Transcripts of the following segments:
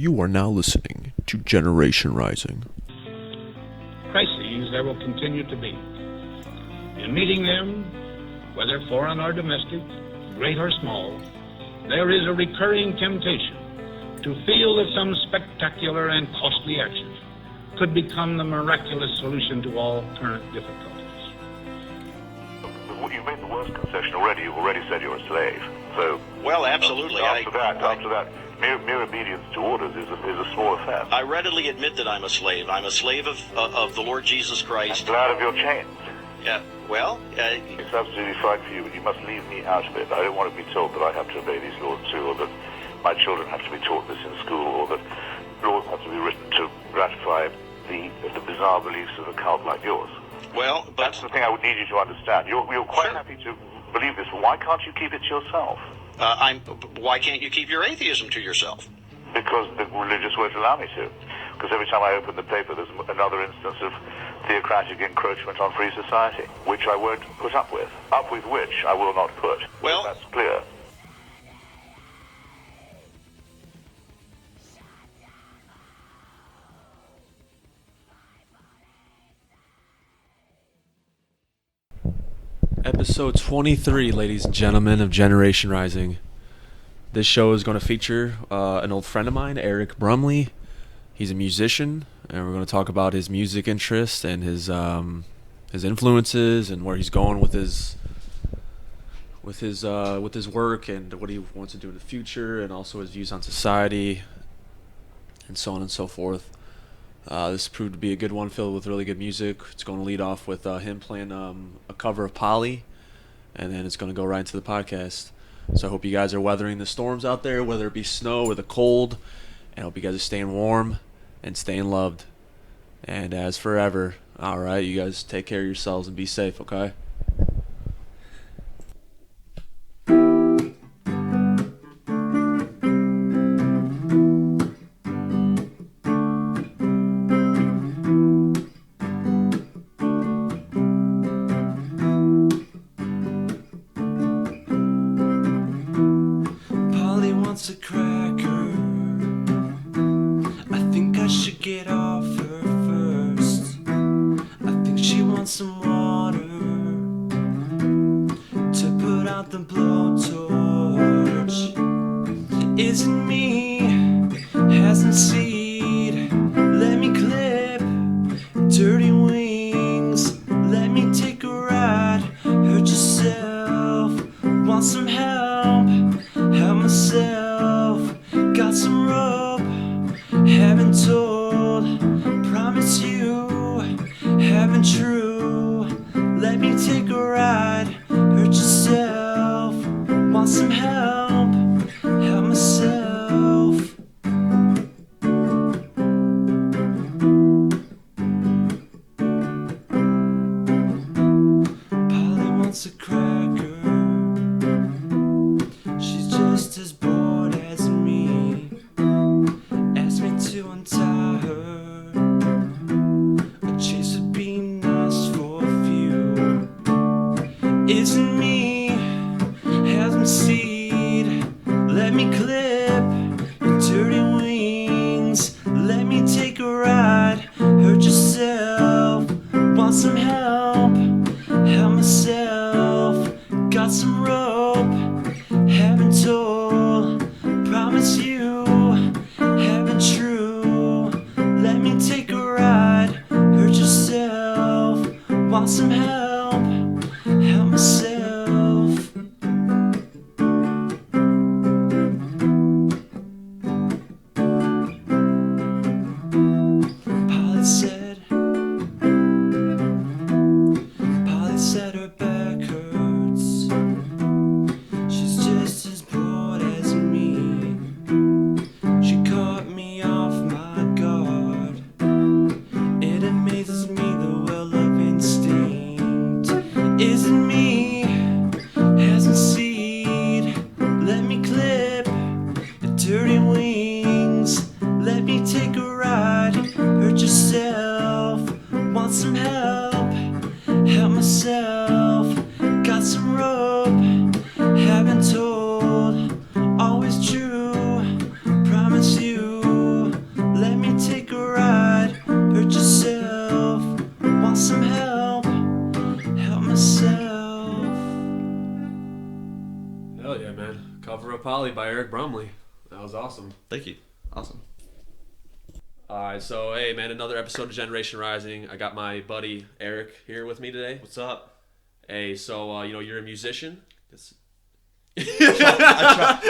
You are now listening to Generation Rising. Crises there will continue to be. In meeting them, whether foreign or domestic, great or small, there is a recurring temptation to feel that some spectacular and costly action could become the miraculous solution to all current difficulties. You've made the worst concession already. You've already said you're a slave. So, well, absolutely. After that, mere obedience to orders is a small offense. I readily admit that I'm a slave. I'm a slave of the Lord Jesus Christ. I'm glad of your chains. Yeah. Well, it's absolutely fine for you, but you must leave me out of it. I don't want to be told that I have to obey these laws too, or that my children have to be taught this in school, or that laws have to be written to ratify the bizarre beliefs of a cult like yours. Well, but that's the thing I would need you to understand. You're quite happy to believe this, but why can't you keep it to yourself? Why can't you keep your atheism to yourself? Because the religious won't allow me to. Because every time I open the paper, there's another instance of theocratic encroachment on free society, which I won't put up with. Up with which I will not put. Well, that's clear. Episode 23, ladies and gentlemen, of Generation Rising. This show is going to feature an old friend of mine, Eric Brumley. He's a musician, and we're going to talk about his music interests and his influences and where he's going with his work and what he wants to do in the future, and also his views on society and so on and so forth. This proved to be a good one, filled with really good music. It's going to lead off with him playing a cover of Polly, and then it's going to go right into the podcast. So I hope you guys are weathering the storms out there, whether it be snow or the cold, and I hope you guys are staying warm and staying loved. And as forever, all right, you guys take care of yourselves and be safe, okay? A cracker. I think I should get off her first. I think she wants some water to put out the blowtorch. Isn't me, hasn't seed. Let me clip dirty wings. Let me take a ride. Hurt yourself. Want some help? Help myself. Got some rope, haven't told. Promise you, haven't true. Let me take a ride. Hurt yourself. Want some help? Help myself. Polly wants a cracker. She's just as bored as me. Asked me to untie her. A chase would be nice for a few. Isn't me, hasn't seed. Let me clip your dirty wings. Let me take a ride. Hurt yourself. Want some help? Help myself. Got some rope. Haven't told. Promise you, haven't true. Let me take a ride. Hurt yourself. Want some help? Help myself. man. Cover Up Polly by Eric Brumley. That was awesome. Thank you. Awesome. Alright, so hey man, another episode of Generation Rising. I got my buddy Eric here with me today. What's up? Hey, so you're a musician?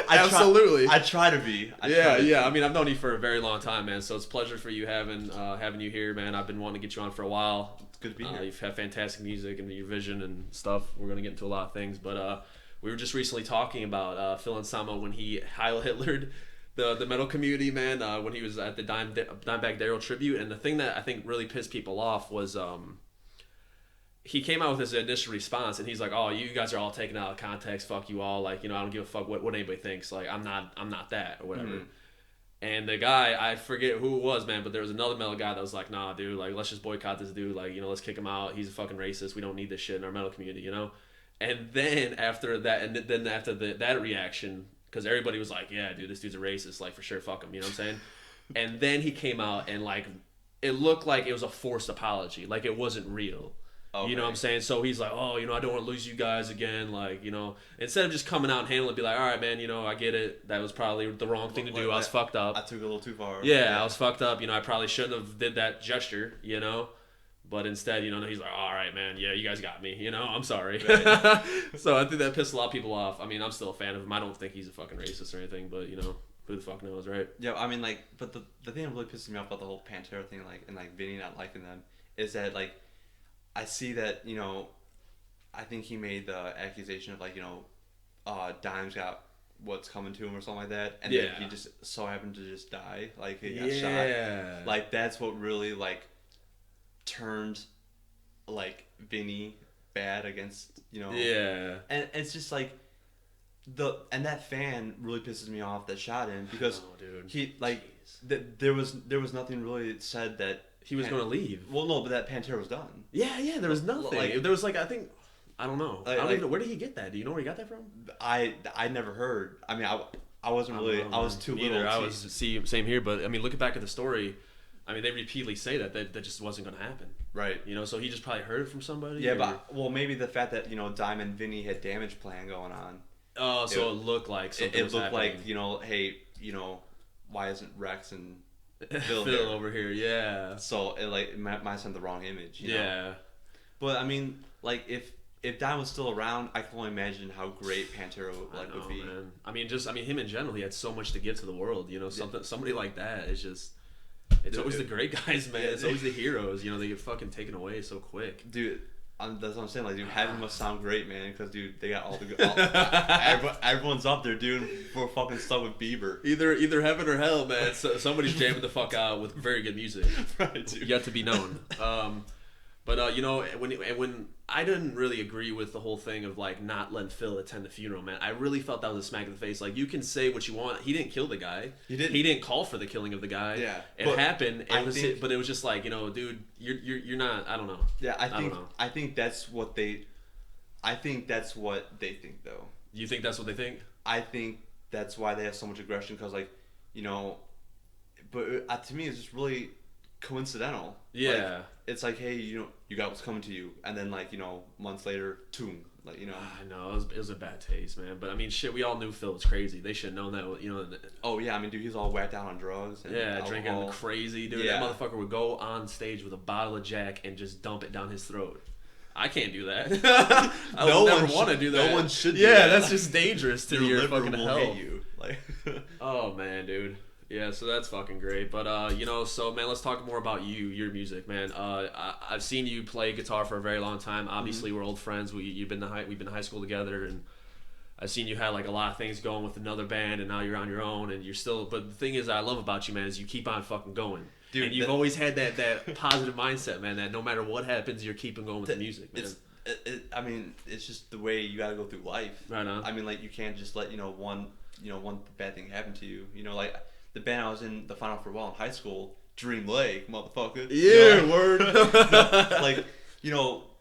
Absolutely. I try to be. I mean, I've known you for a very long time, man. So it's a pleasure for you having you here, man. I've been wanting to get you on for a while. It's good to be here. You've had fantastic music and your vision and stuff. We're gonna get into a lot of things, but we were just recently talking about Phil Anselmo when he Heil Hitlered the metal community, man. When he was at the Dimebag Darrell tribute, and the thing that I think really pissed people off was he came out with his initial response, and he's like, "Oh, you guys are all taken out of context. Fuck you all. Like, I don't give a fuck what anybody thinks. Like, I'm not that or whatever." Mm-hmm. And the guy, I forget who it was, man, but there was another metal guy that was like, "Nah, dude. Like, let's just boycott this dude. Like, let's kick him out. He's a fucking racist. We don't need this shit in our metal community, And then after that, that reaction, because everybody was like, "Yeah, dude, this dude's a racist. Like, for sure, fuck him." You know what I'm saying? And then he came out and like, it looked like it was a forced apology. Like, it wasn't real. Okay. You know what I'm saying? So he's like, "Oh, I don't want to lose you guys again." Like, instead of just coming out and handling it, be like, "All right, man, I get it. That was probably the wrong thing to do. I was fucked up. I took it a little too far." Yeah, I was fucked up. I probably shouldn't have did that gesture, But instead, he's like, "All right, man, yeah, you guys got me. I'm sorry." Right. So I think that pissed a lot of people off. I mean, I'm still a fan of him. I don't think he's a fucking racist or anything, but, who the fuck knows, right? Yeah, I mean, like, but the thing that really pisses me off about the whole Pantera thing, like, and, like, Vinny not liking them, is that, like, I see that, I think he made the accusation of, like, Dime's got what's coming to him or something like that, and then he just so happened to just die, like, he got shot. Like, that's what really, like, turned, like, Vinny bad against, Yeah. And it's just, like, and that fan really pisses me off that shot him, because he, like, there was nothing really said that he was going to leave. Well, no, but that Pantera was done. Yeah, there was nothing. Like, there was, like, I don't know. I don't even know. Where did he get that? Do you know where he got that from? I never heard. I mean, I wasn't really, I was too little. I was, same here, but, I mean, looking back at the story, I mean, they repeatedly say that just wasn't going to happen. Right. So he just probably heard it from somebody? Yeah, but, well, maybe the fact that, Dime and Vinny had Damage Plan going on. Oh, so it looked like something was happening. It looked like, hey, why isn't Rex and Phil over here? Yeah. So it might send the wrong image. Yeah. But I mean, like, if Dime was still around, I can only imagine how great Pantera would be. Man. I mean, him in general, he had so much to give to the world. Somebody like that is just. It's always the great guys, man. It's always the heroes. They get fucking taken away so quick. Dude, that's what I'm saying. Like, dude, Heaven must sound great, man. Because, dude, they got all the good. Everyone's up there, dude. We're fucking stuck with Bieber. Either heaven or hell, man. So somebody's jamming the fuck out with very good music. Right, dude. Yet to be known. But when I didn't really agree with the whole thing of, like, not letting Phil attend the funeral, man. I really felt that was a smack in the face. Like, you can say what you want. He didn't kill the guy. He didn't call for the killing of the guy. Yeah, it happened. But it was just like, dude, you're not. I don't know. Yeah, I think that's what they. I think that's what they think, though. You think that's what they think? I think that's why they have so much aggression, because, like, but to me, it's just really coincidental. Yeah. Like, it's like, hey, you got what's coming to you, and then, like, months later, toom, like, I know, it was a bad taste, man. But I mean, shit, we all knew Phil was crazy. They should have known that, Oh yeah, I mean, dude, he was all whacked out on drugs. And alcohol. Drinking crazy, dude. Yeah. That motherfucker would go on stage with a bottle of Jack and just dump it down his throat. I can't do that. I would never want to do that. No one should. That's just dangerous to your liver fucking will health. hate you. Like, oh man, dude. Yeah, so that's fucking great. But so man, let's talk more about your music, man. I've seen you play guitar for a very long time. Obviously, we're old friends. We've been to high school together, and I've seen you had like a lot of things going with another band, and now you're on your own, and you're still. But the thing is, I love about you, man, is you keep on fucking going. Dude, and you've always had that positive mindset, man. That no matter what happens, you're keeping going with the music, man. I mean, it's just the way you gotta go through life. Right on. I mean, like, you can't just let one bad thing happen to you. Like the band I was in the final for a while in high school, Dream Lake, motherfucker. Yeah, word. Like,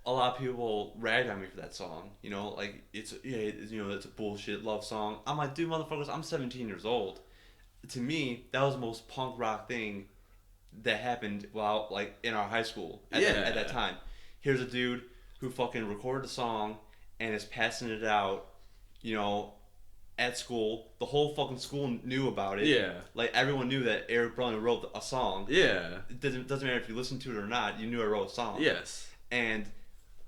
a lot of people ragged on me for that song. Like, it's a bullshit love song. I'm like, dude, motherfuckers, I'm 17 years old. To me, that was the most punk rock thing that happened while, like, in our high school at that time. Here's a dude who fucking recorded a song and is passing it out, at school. The whole fucking school knew about it. Yeah. Like, everyone knew that Eric Brumley wrote a song. Yeah. It doesn't matter if you listened to it or not. You knew I wrote a song. Yes. And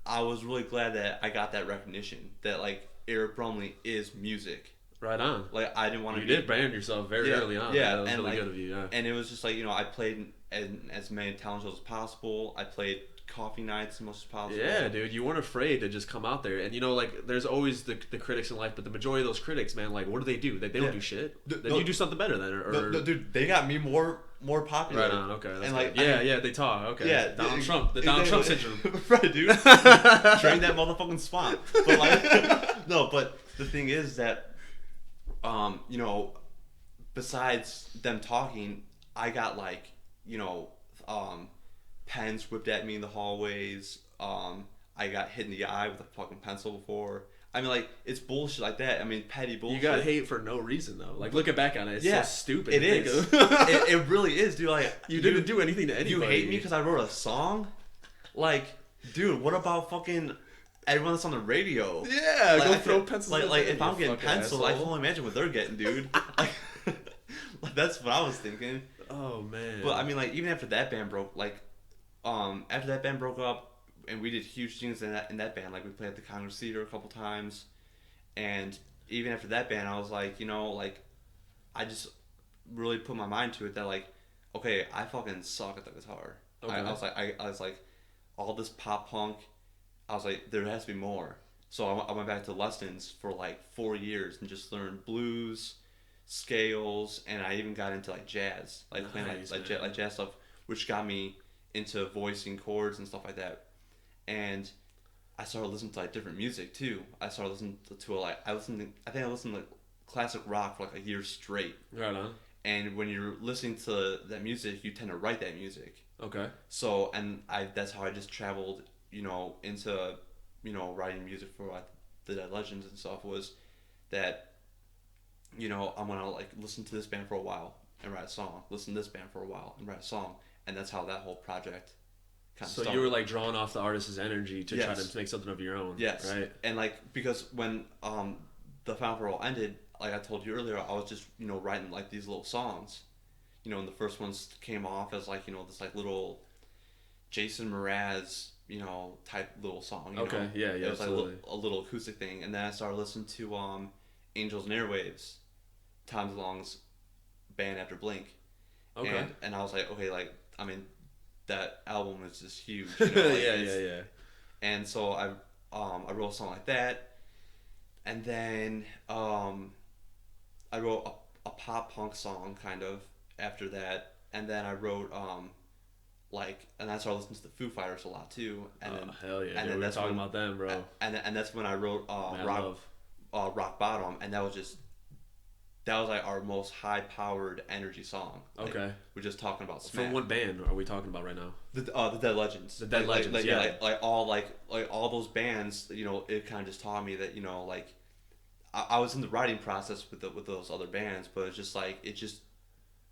I was really glad that I got that recognition. That, like, Eric Brumley is music. Right on. Like, I didn't want to. You did brand yourself very early on. Yeah, that was and really like, good of you. Yeah. And it was just like, I played in as many talent shows as possible. I played coffee nights as much as possible. Yeah, dude, you weren't afraid to just come out there. And like, there's always the critics in life, but the majority of those critics, man, like, what do? They don't do shit. Then you do something better then, or no, dude, they got me more popular. Right on. Okay. That's and like, yeah, they talk. Okay. Yeah, Donald Trump, the Donald Trump syndrome. Right, dude. Drain that motherfucking swamp. But like, no, but the thing is that, besides them talking, I got like, pens whipped at me in the hallways. I got hit in the eye with a fucking pencil before. I mean, like, it's bullshit like that. I mean, petty bullshit. You got hate for no reason though. Like, looking back on it, it's so stupid. It is. it really is, dude. Like, you didn't do anything to anybody. You hate me because I wrote a song? Like, dude, what about fucking everyone that's on the radio? Yeah, like, go throw pencils. Like if I'm getting pencils, I can only imagine what they're getting, dude. like, that's what I was thinking. Oh man. But I mean, like, even after that band broke, after that band broke up, and we did huge things in that band. Like, we played at the Congress Theater a couple times, and even after that band, I was like, I just really put my mind to it that, like, okay, I fucking suck at the guitar. Okay. I was like, all this pop punk, I was like, there has to be more. So I went back to lessons for like 4 years and just learned blues, scales, and I even got into like jazz, like playing like jazz stuff, which got me into voicing chords and stuff like that. And I started listening to like different music too. I started listening to I think I listened to like classic rock for like a year straight. Right on. And when you're listening to that music, you tend to write that music. Okay. So, and that's how I just traveled, into, writing music for like the Dead Legends and stuff, was that, I'm gonna like listen to this band for a while and write a song. Listen to this band for a while and write a song. And that's how that whole project kind of started. So you were like drawing off the artist's energy to try to make something of your own. Yes. Right. And like, because when the Final Parole ended, like I told you earlier, I was just, writing like these little songs. And the first ones came off as like, this like little Jason Mraz, type little song. Okay, yeah, It was absolutely. like a little acoustic thing. And then I started listening to Angels and Airwaves, Tom DeLonge's band after Blink. Okay. And I was like, okay, like, I mean, that album is just huge. Yeah. And so I wrote a song like that. And then I wrote a pop punk song kind of after that, and then I wrote and I started listening to the Foo Fighters a lot too. And then, hell yeah! And then that's talking about them, bro. And that's when I wrote Rock Bottom, and that was like our most high powered energy song. Like, okay. We're just talking about smack. From what band are we talking about right now? The Dead Legends. The Dead Legends. Yeah. Like all those bands. It kind of just taught me that I was in the writing process with those other bands, but it's just like it just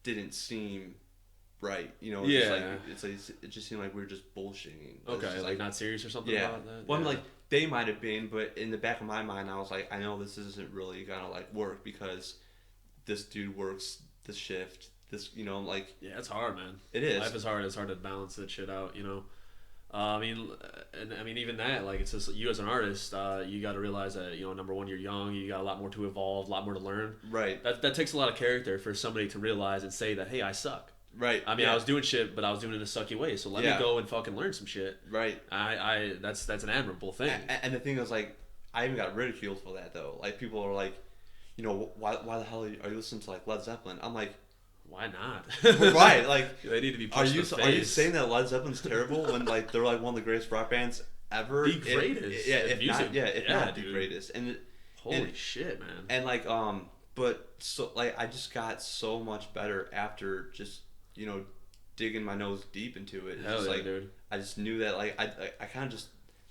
didn't seem right. It just seemed like we were just bullshitting. Okay, like not serious or something about that? Well, I mean, like, they might have been, but in the back of my mind, I was like, I know this isn't really gonna like work because this dude works this shift. Yeah, it's hard, man. It is. Life is hard. It's hard to balance that shit out, I mean, even that, like, it's just you as an artist, you got to realize that, number one, you're young, you got a lot more to evolve, a lot more to learn. Right. That takes a lot of character for somebody to realize and say that, hey, I suck. Right. I mean, I was doing shit, but I was doing it in a sucky way, so let me go and fucking learn some shit. Right. That's an admirable thing. And the thing is, like, I even got ridiculed for that, though. Like, people are like, why the hell are you listening to, like, Led Zeppelin? I'm like, why not? Right, like, they need to be pushed in the face. Are you saying that Led Zeppelin's terrible when, like, they're like one of the greatest rock bands ever? The greatest. If not the greatest. And holy shit, man. And like but so like I just got so much better after just digging my nose deep into it. It's Hell just yeah, like dude. I just knew that like I kind of just,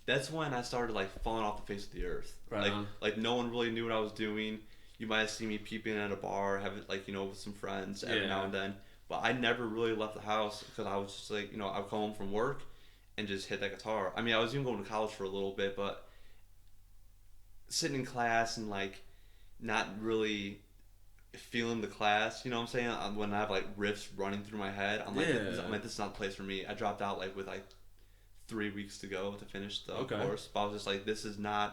that's when I started like falling off the face of the earth. Right like on. Like no one really knew what I was doing. You might have seen me peeping at a bar, having like with some friends every now and then. But I never really left the house because I was just like I would come home from work and just hit that guitar. I mean, I was even going to college for a little bit, but sitting in class and like not really feeling the class. You know what I'm saying? When I have like riffs running through my head, I'm like, this is not the place for me. I dropped out like with like 3 weeks to go to finish the course, but I was just like, this isn't it.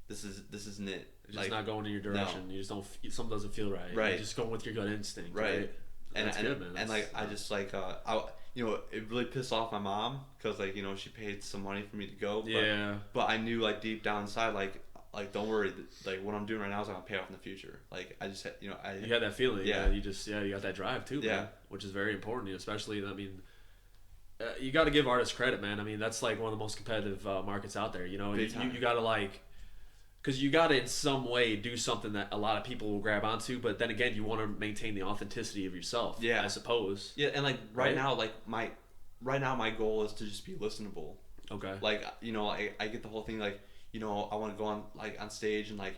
It's like, just not going in your direction. No. You just don't. Something doesn't feel right. Right. You're just going with your gut instinct. Right. And That's good, man. And like I just like it really pissed off my mom because like she paid some money for me to go. But I knew like deep down inside like don't worry, like what I'm doing right now is gonna pay off in the future. Like I just had, you had that feeling. Yeah. You got that drive too, man. Which is very important, especially. I mean, you got to give artists credit, man. I mean, that's like one of the most competitive markets out there. You got to like. Because you got to in some way do something that a lot of people will grab onto, but then again, you want to maintain the authenticity of yourself. Yeah, I suppose. Yeah, and like right now, like my goal is to just be listenable. Okay. Like I get the whole thing like I want to go on stage and like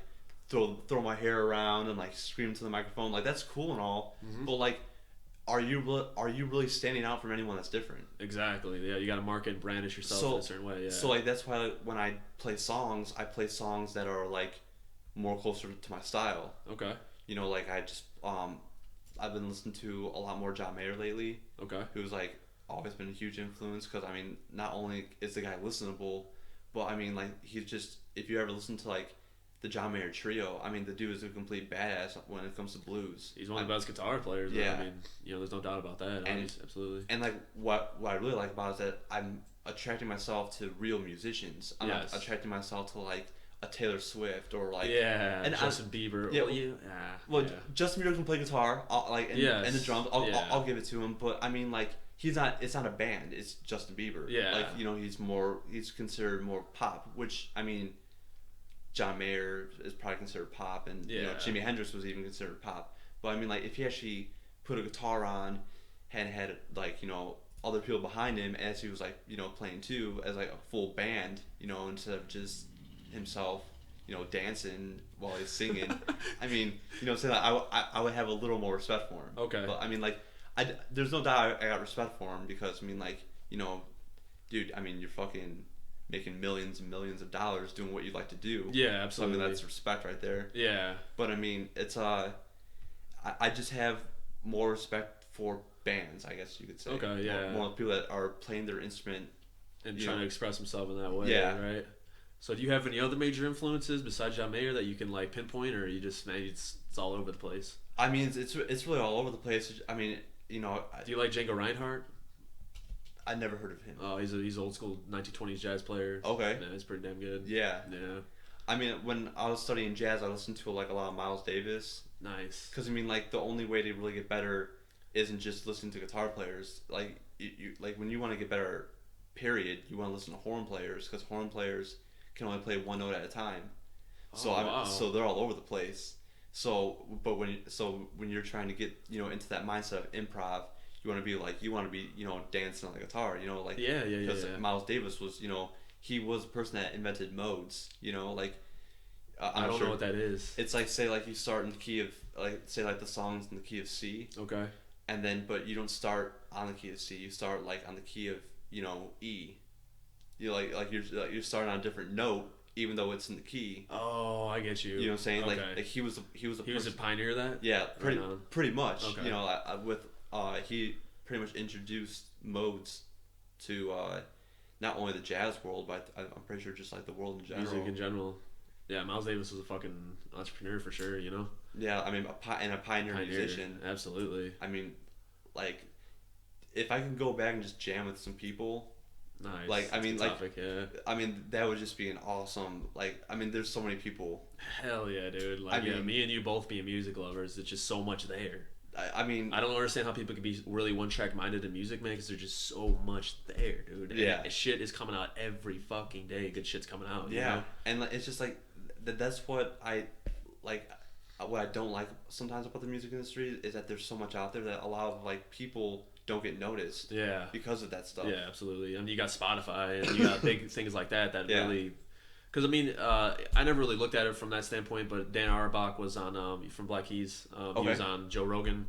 throw my hair around and like scream into the microphone. Like that's cool and all, but like. Are you really standing out from anyone that's different? Exactly. Yeah, you got to market and brandish yourself in a certain way. Yeah. So like that's why when I play songs that are like more closer to my style. Okay. Like I just I've been listening to a lot more John Mayer lately. Okay. Who's like always been a huge influence because I mean not only is the guy listenable, but I mean like he's just if you ever listen to like the John Mayer trio, I mean the dude is a complete badass when it comes to blues. He's one of the best guitar players. Yeah, I mean there's no doubt about that. Absolutely. And like what I really like about it is that I'm attracting myself to real musicians. I'm not attracting myself to like a Taylor Swift or like and Justin Bieber. Yeah, Justin Bieber can play guitar, and the drums. I'll give it to him. But I mean like he's not. It's not a band. It's Justin Bieber. Yeah, like he's considered more pop, which I mean. John Mayer is probably considered pop, and Jimi Hendrix was even considered pop. But I mean, like if he actually put a guitar on and had like other people behind him as he was like playing too as like a full band, instead of just himself, dancing while he's singing. I mean, so I would have a little more respect for him. Okay. But I mean, like there's no doubt I got respect for him because I mean, like dude, I mean you're fucking making millions and millions of dollars doing what you like to do. Yeah, absolutely. So, I mean, that's respect right there. Yeah. But I mean, it's I just have more respect for bands, I guess you could say. Okay, yeah. More people that are playing their instrument and trying to express themselves in that way. Yeah. Right. So, do you have any other major influences besides John Mayer that you can like pinpoint, or you just it's all over the place? I mean, it's really all over the place. I mean, do you like Django Reinhardt? I never heard of him. Oh, he's old school 1920s jazz player. Okay. Yeah, he's pretty damn good. Yeah. Yeah. I mean, when I was studying jazz, I listened to like a lot of Miles Davis. Nice. Because I mean, like the only way to really get better isn't just listening to guitar players. Like you like when you want to get better, period, you want to listen to horn players because horn players can only play one note at a time. So they're all over the place. So when you're trying to get into that mindset of improv. You want to be dancing on the guitar, like because Miles Davis was he was the person that invented modes, like I don't know what that is. It's like say like you start in the key of like say like the songs in the key of C, okay, and then but you don't start on the key of C, you start like on the key of E, you're starting on a different note even though it's in the key. Oh, I get you. You know what I'm saying? Okay. Like he was a pioneer of that. Yeah, pretty much. Okay. With he pretty much introduced modes to not only the jazz world, but I'm pretty sure just like the world in general. Music in general. Yeah, Miles Davis was a fucking entrepreneur for sure, Yeah, I mean, a pioneer musician. Absolutely. I mean, like, if I can go back and just jam with some people. Nice. Like, I mean, topic, yeah. I mean, that would just be an awesome, like, I mean, there's so many people. Hell yeah, dude. Like, me and you both being music lovers, it's just so much there. I mean, I don't understand how people can be really one-track minded in music, man, because there's just so much there, dude. And shit is coming out every fucking day. Good shit's coming out. Yeah, and it's just like that's what I like. What I don't like sometimes about the music industry is that there's so much out there that a lot of like people don't get noticed. Yeah, because of that stuff. Yeah, absolutely. I mean, you got Spotify and you got big things like that really. Because, I mean, I never really looked at it from that standpoint, but Dan Auerbach was on, from Black Keys. He was on Joe Rogan.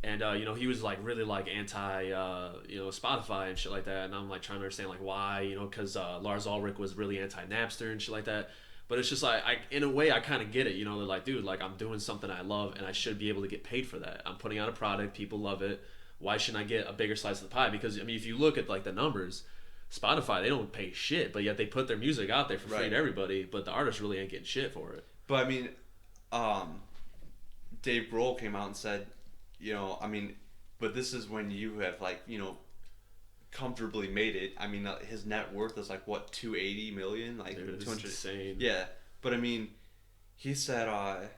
And, he was, like, really, like, anti, Spotify and shit like that. And I'm, like, trying to understand, like, why, because Lars Ulrich was really anti-Napster and shit like that. But it's just like, in a way, I kind of get it. You know, they're like, dude, like I'm doing something I love, and I should be able to get paid for that. I'm putting out a product, people love it. Why shouldn't I get a bigger slice of the pie? Because I mean, if you look at like the numbers, Spotify, they don't pay shit, but yet they put their music out there for free to everybody. But the artists really ain't getting shit for it. But I mean, Dave Grohl came out and said, you know, I mean, but this is when you have like, you know, comfortably made it. I mean, his net worth is like what, 280 million, like, dude, 200. Insane. Yeah, but I mean, he said,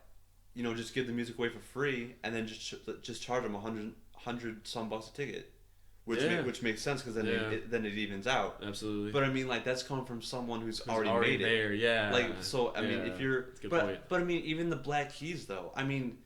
you know, just give the music away for free, and then just charge them 100 some bucks a ticket, which makes sense because then it evens out. Absolutely. But I mean, like that's coming from someone who's already made there. it. Yeah. Like so, I mean, if you're, that's a good point. But I mean, even the Black Keys though. I mean,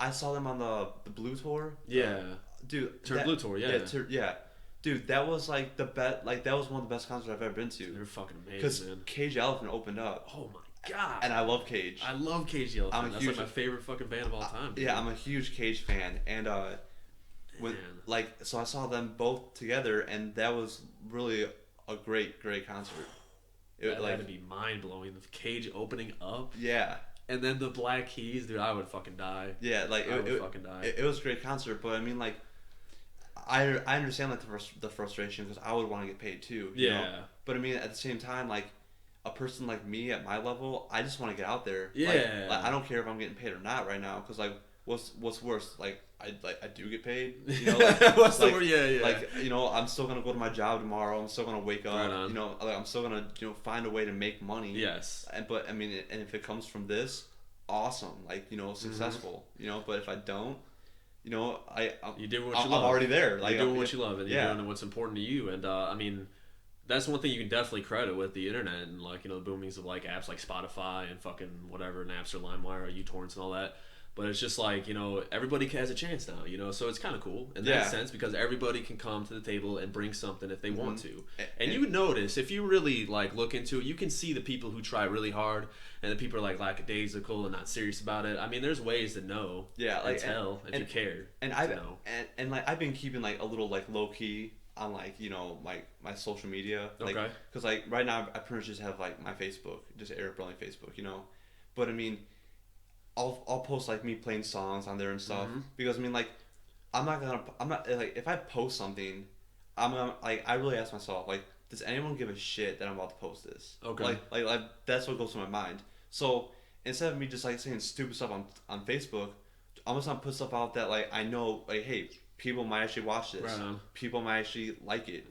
I saw them on the Blue Tour. Yeah. Dude. Blue Tour. Yeah. Yeah. Dude, that was like the best. Like that was one of the best concerts I've ever been to. They're fucking amazing. Because man. Cage Elephant opened up. Oh my god. And I love Cage. I love Cage Elephant. That's like my favorite fucking band of all time. Dude. Yeah, I'm a huge Cage fan, and so I saw them both together, and that was really a great concert. That had to be mind blowing. The Cage opening up. Yeah. And then the Black Keys, dude, I would fucking die. Yeah, like I would fucking die. It was a great concert, but I mean, like, I understand like the frustration because I would want to get paid too. You know? But I mean, at the same time, like, a person like me at my level, I just want to get out there. Yeah. Like, I don't care if I'm getting paid or not right now, because like, what's worse? Like, I do get paid. You know, like, what's the word? Yeah. Like, you know, I'm still gonna go to my job tomorrow. I'm still gonna wake up. Right on. You know, like I'm still gonna find a way to make money. Yes. But I mean, and if it comes from this, awesome. Like, you know, successful. Mm-hmm. You know, but if I don't, you know, you do what you love. I'm already there. Like, you're doing what you love, and you're doing what's important to you. And I mean, that's one thing you can definitely credit with the internet and like, you know, the boomings of like apps like Spotify and fucking whatever, Napster, LimeWire, or uTorrents and all that. But it's just like, you know, everybody has a chance now, you know, so it's kind of cool in that sense because everybody can come to the table and bring something if they want to. And you would notice, if you really like look into it, you can see the people who try really hard and the people are like lackadaisical and not serious about it. I mean, there's ways to know and tell if you care. And and like I've been keeping like a little like low key on like, you know, my social media. Like, okay. Because like right now I pretty much just have like my Facebook, just Eric Brumley Facebook, you know. But I mean, I'll post like me playing songs on there and stuff because I mean like I'm not like if I post something I'm gonna like I really ask myself like does anyone give a shit that I'm about to post this? Okay. Like that's what goes through my mind. So instead of me just like saying stupid stuff on Facebook, I'm just gonna put stuff out that like I know like hey people might actually watch this. Right on. People might actually like it.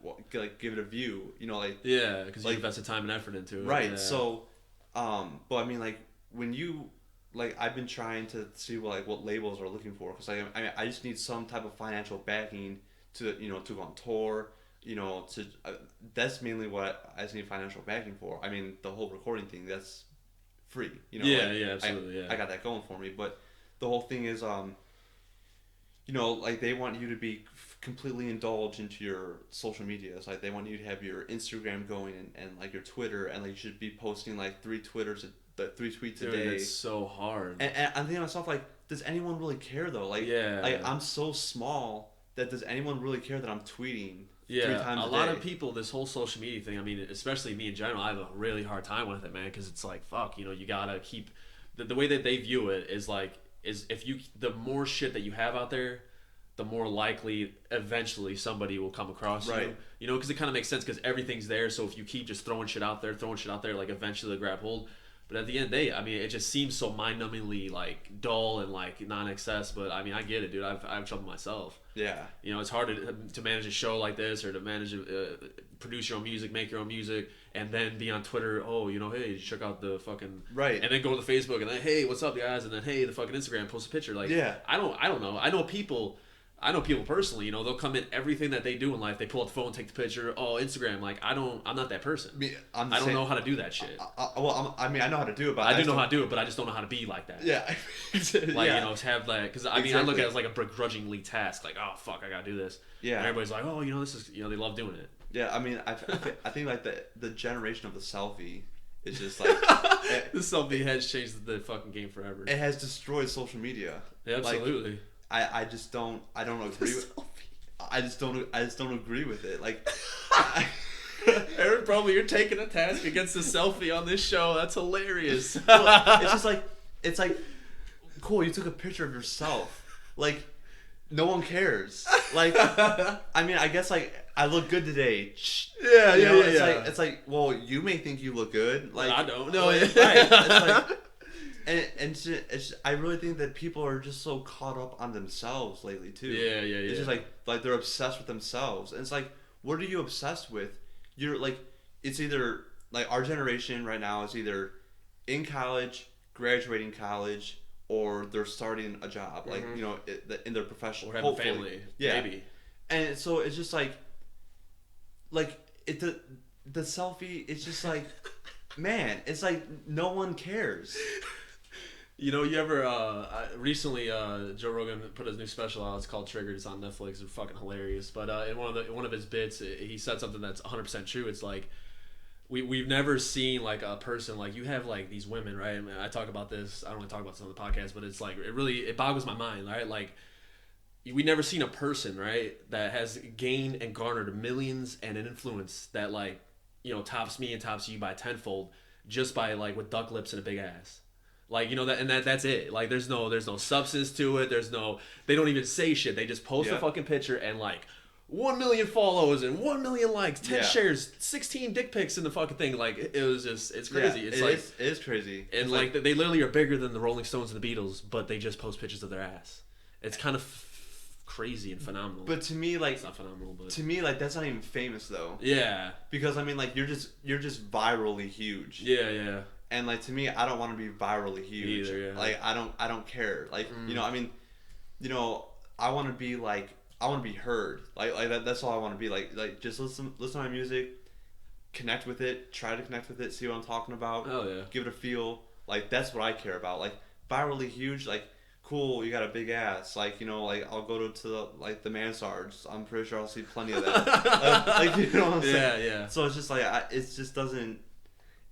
Or, like give it a view. You know like because like, you invested time and effort into it. Right. Yeah. So but I mean like when you like I've been trying to see what labels are looking for because like I just need some type of financial backing to to go on tour, to that's mainly what I just need financial backing for. I mean the whole recording thing that's free, absolutely. I got that going for me, but the whole thing is like they want you to be completely indulged into your social media. It's like they want you to have your Instagram going and like your Twitter and like you should be posting like 3 tweets a day. It's so hard. And I'm thinking to myself like, does anyone really care though? Like, like I'm so small that does anyone really care that I'm tweeting 3 times a day? A lot of people, this whole social media thing. I mean, especially me in general, I have a really hard time with it, man. Because it's like, fuck, you gotta keep the way that they view it is like if you the more shit that you have out there, the more likely eventually somebody will come across you. You know, because it kind of makes sense because everything's there. So if you keep just throwing shit out there, like eventually they'll grab hold. But at the end of the day, I mean, it just seems so mind-numbingly like dull and like non-excess. But I mean, I get it, dude. I have trouble myself. Yeah. It's hard to manage a show like this or to manage produce your own music, make your own music, and then be on Twitter. Oh, hey, check out the fucking and then go to Facebook and then hey, what's up, guys? And then hey, the fucking Instagram, post a picture. Like I don't know. I know people personally, they'll come in everything that they do in life. They pull out the phone, take the picture. Oh, Instagram. Like, I'm not that person. I don't know how to do that shit. I mean, I know how to do it, but I do know how to do it, but I just don't know how to be like that. Yeah. To have that, because I mean, I look at it as like a begrudgingly task. Like, oh fuck, I gotta do this. Yeah. And everybody's like, oh, this is, they love doing it. Yeah. I mean, I think like the generation of the selfie is just like the selfie has changed the fucking game forever. It has destroyed social media. Yeah, absolutely. I don't agree with I just don't agree with it. Like Eric Brumley, you're taking a task against the selfie on this show. That's hilarious. Well, it's just like, it's like, cool, you took a picture of yourself. Like, no one cares. Like, I mean, I guess, like, I look good today. Yeah, You know, yeah, it's yeah. like, it's like, well, you may think you look good. Like, I don't know. Right. It's like, I really think that people are just so caught up on themselves lately too. Yeah. It's just like they're obsessed with themselves, and it's like, what are you obsessed with? You're like, it's either like our generation right now is either in college, graduating college, or they're starting a job, like you know, in their professional, or having a family. yeah. Maybe. And so it's just like the selfie. It's just like, man, it's like no one cares. You know, you ever recently Joe Rogan put his new special out. It's called Triggered. It's on Netflix. It's fucking hilarious. But in one of his bits, he said something that's 100% true. It's like we've never seen like a person like you have like these women, right? I mean, I talk about this. I don't really talk about this on the podcast, but it's like it boggles my mind, right? Like we never seen a person, right, that has gained and garnered millions and an influence that like, you know, tops me and tops you by tenfold just by like with duck lips and a big ass. Like, you know, that's it. Like there's no substance to it. They don't even say shit. They just post a fucking picture and like 1 million follows and 1 million likes, 10 shares, 16 dick pics in the fucking thing. Like it was just, it's crazy. Yeah, it is crazy. And it's like they literally are bigger than the Rolling Stones and the Beatles, but they just post pictures of their ass. It's kind of crazy and phenomenal. But to me, like, it's not phenomenal, but to me, like, that's not even famous though. Yeah. Because I mean, like, you're just virally huge. Yeah. And like, to me, I don't want to be virally huge. Either, yeah. Like, I don't care. Like, you know, I mean, you know, I want to be like, I want to be heard. Like that's all I want to be. Like just listen to my music, connect with it, try to connect with it, see what I'm talking about. Oh yeah. Give it a feel. Like that's what I care about. Like virally huge. Like cool, you got a big ass. Like, you know, like I'll go to the mansards. I'm pretty sure I'll see plenty of that. like you know what I'm saying? Yeah. So it's just like it just doesn't.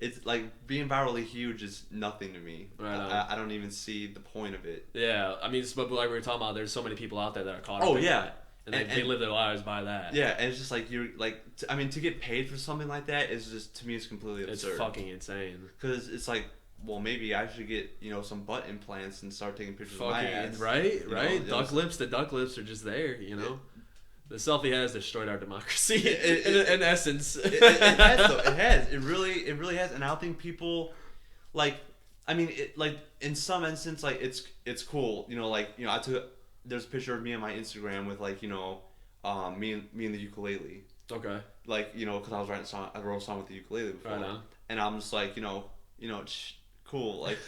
It's like being virally huge is nothing to me. Right on. I don't even see the point of it. Yeah, I mean, but like we were talking about, there's so many people out there that are caught up. Oh in yeah. that, and they live their lives by that. Yeah, and it's just like you're like, I mean, to get paid for something like that is just, to me, it's completely absurd. It's fucking insane. Because it's like, well, maybe I should get, you know, some butt implants and start taking pictures of my ass. Right. You know, The duck lips are just there. You know, the selfie has destroyed our democracy. In essence, it has though. It has. It really has. And I don't think people, like, I mean, like in some instance, like it's cool. You know, like, you know, there's a picture of me on my Instagram with like, you know, me and the ukulele. Okay. Like, you know, because I was writing a song. I wrote a song with the ukulele before. Right on. And I'm just like, you know, cool. Like,